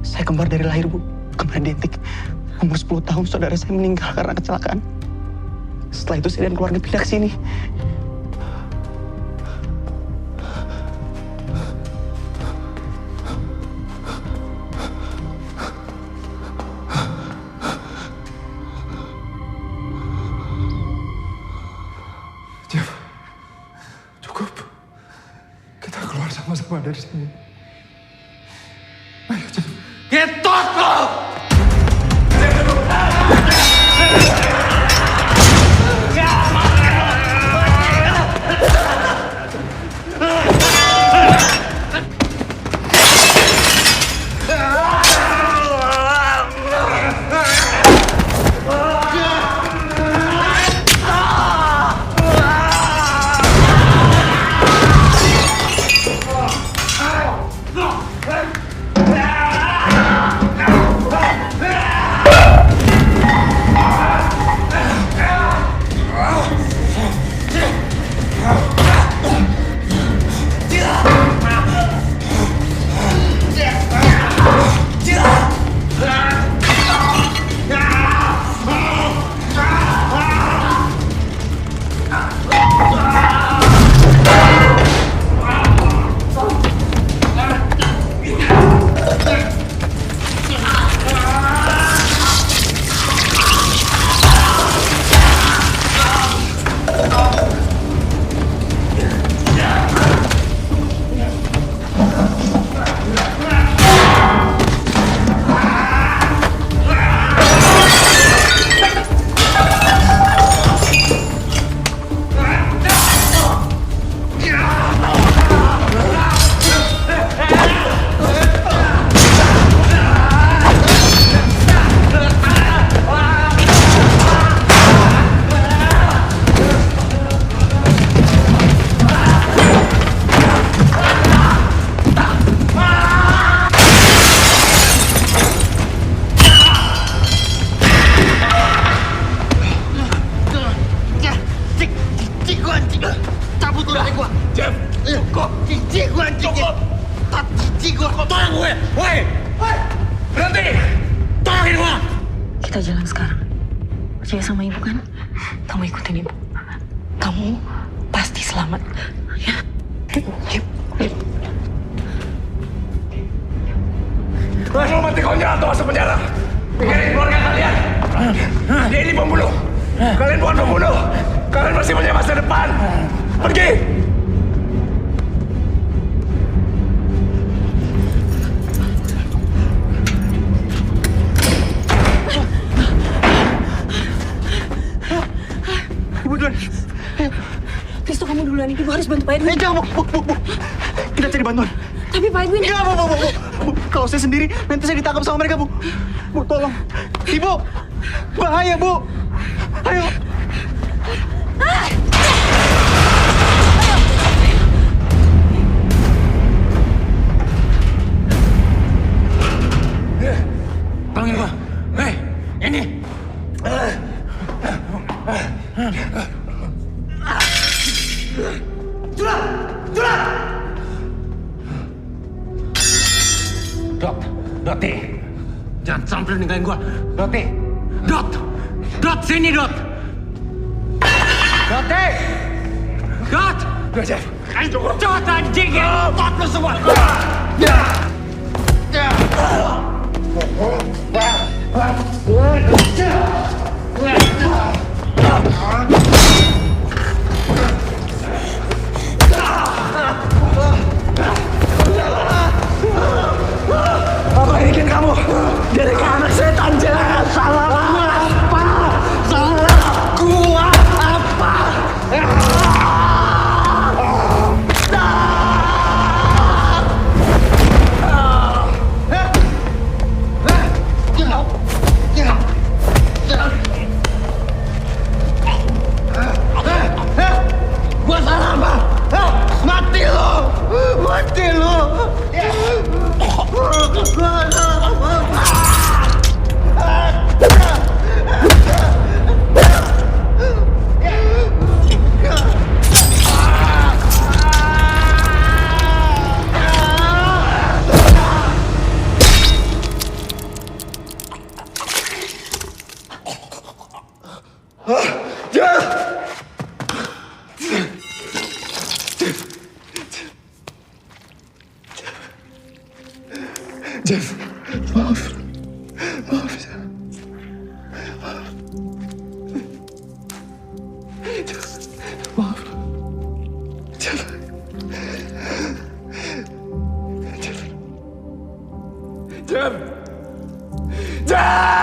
Saya kembar dari lahir, Bu.
Kemarin di Intik, umur 10 tahun saudara saya meninggal karena kecelakaan. Setelah itu saya dan keluarga pindah ke sini.
Jeff, cukup. Kita keluar sama-sama dari sini. Ayo, Jeff.
Ketot lo!
Kita jalan sekarang. Percaya sama ibu kan? Kamu ikutin ibu. Kamu pasti selamat. Ya. Yuk.
Kamu mati konyol atau masuk penjara? Pikirin keluarga kalian. Dia ini pembunuh. Kalian bukan pembunuh. Kalian masih punya masa depan. Pergi.
Ibu duluan.
Kristo, kamu duluan. Ibu harus bantu Pak Edwin.
Jangan, Bu. Kita cari bantuan.
Tapi Pak Edwin...
Enggak, Bu. Kalau saya sendiri, nanti saya ditangkap sama mereka, Bu. Bu, tolong. Ibu, bahaya, Bu. Ayo.
Tolongin gua. Hei, ini. Julat! Doti. Jangan sampai ninggalin gua. Dot, sini Dot. Doti. Dot. Udah, Jeff. Ayo cukup. Dot anjing ya. Dot lu semua. Apa yang bikin kamu jadi anak setan, Jeff? Salah apa? Salah gua apa?
Jeff! Jeff, maaf. Maaf, Jeff. Maaf. Jeff. Jeff. Jeff. Jeff!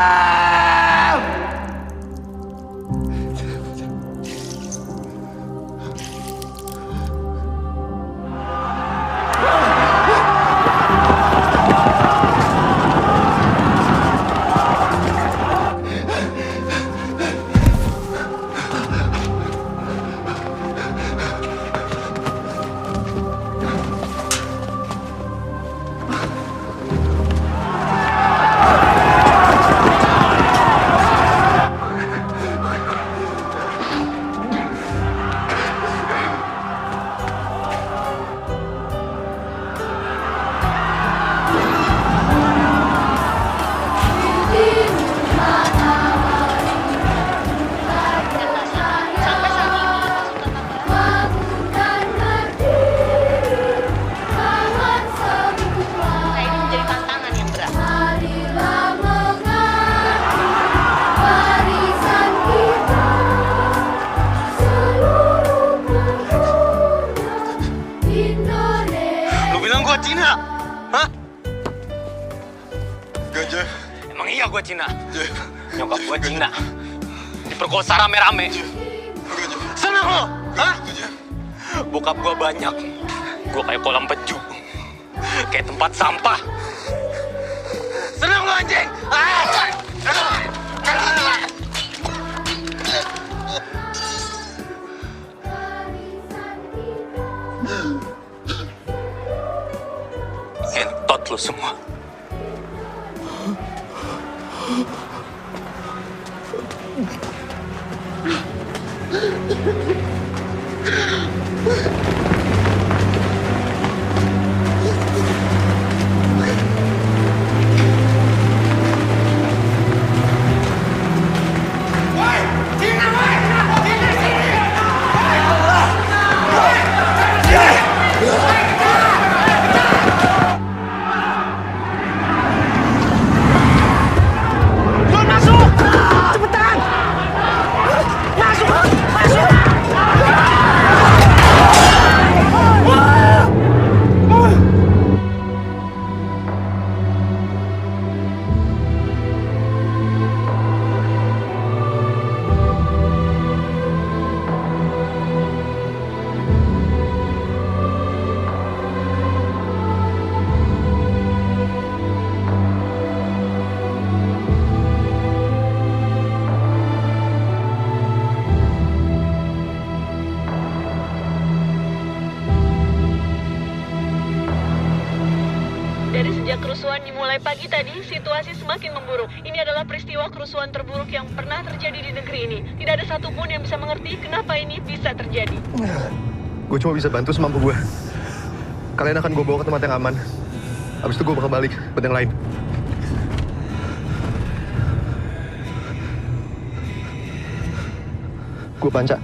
Cina? Hah?
Gak, Jeff.
Emang iya gue Cina? Jeff. Nyokap gue Cina. Diperkosa rame-rame. Senang lo? Hah? Bokap gue banyak. Gue kayak kolam peju. Kayak tempat sampah. Senang lo anjing? Entot lo semua.
Dari sejak kerusuhan dimulai pagi tadi, situasi semakin memburuk. Ini adalah peristiwa kerusuhan terburuk yang pernah terjadi di negeri ini. Tidak ada satupun yang bisa mengerti kenapa ini bisa terjadi.
Gue cuma bisa bantu semampu gue. Kalian akan gue bawa ke tempat yang aman. Habis itu gue bakal balik buat yang lain. Gue Panca.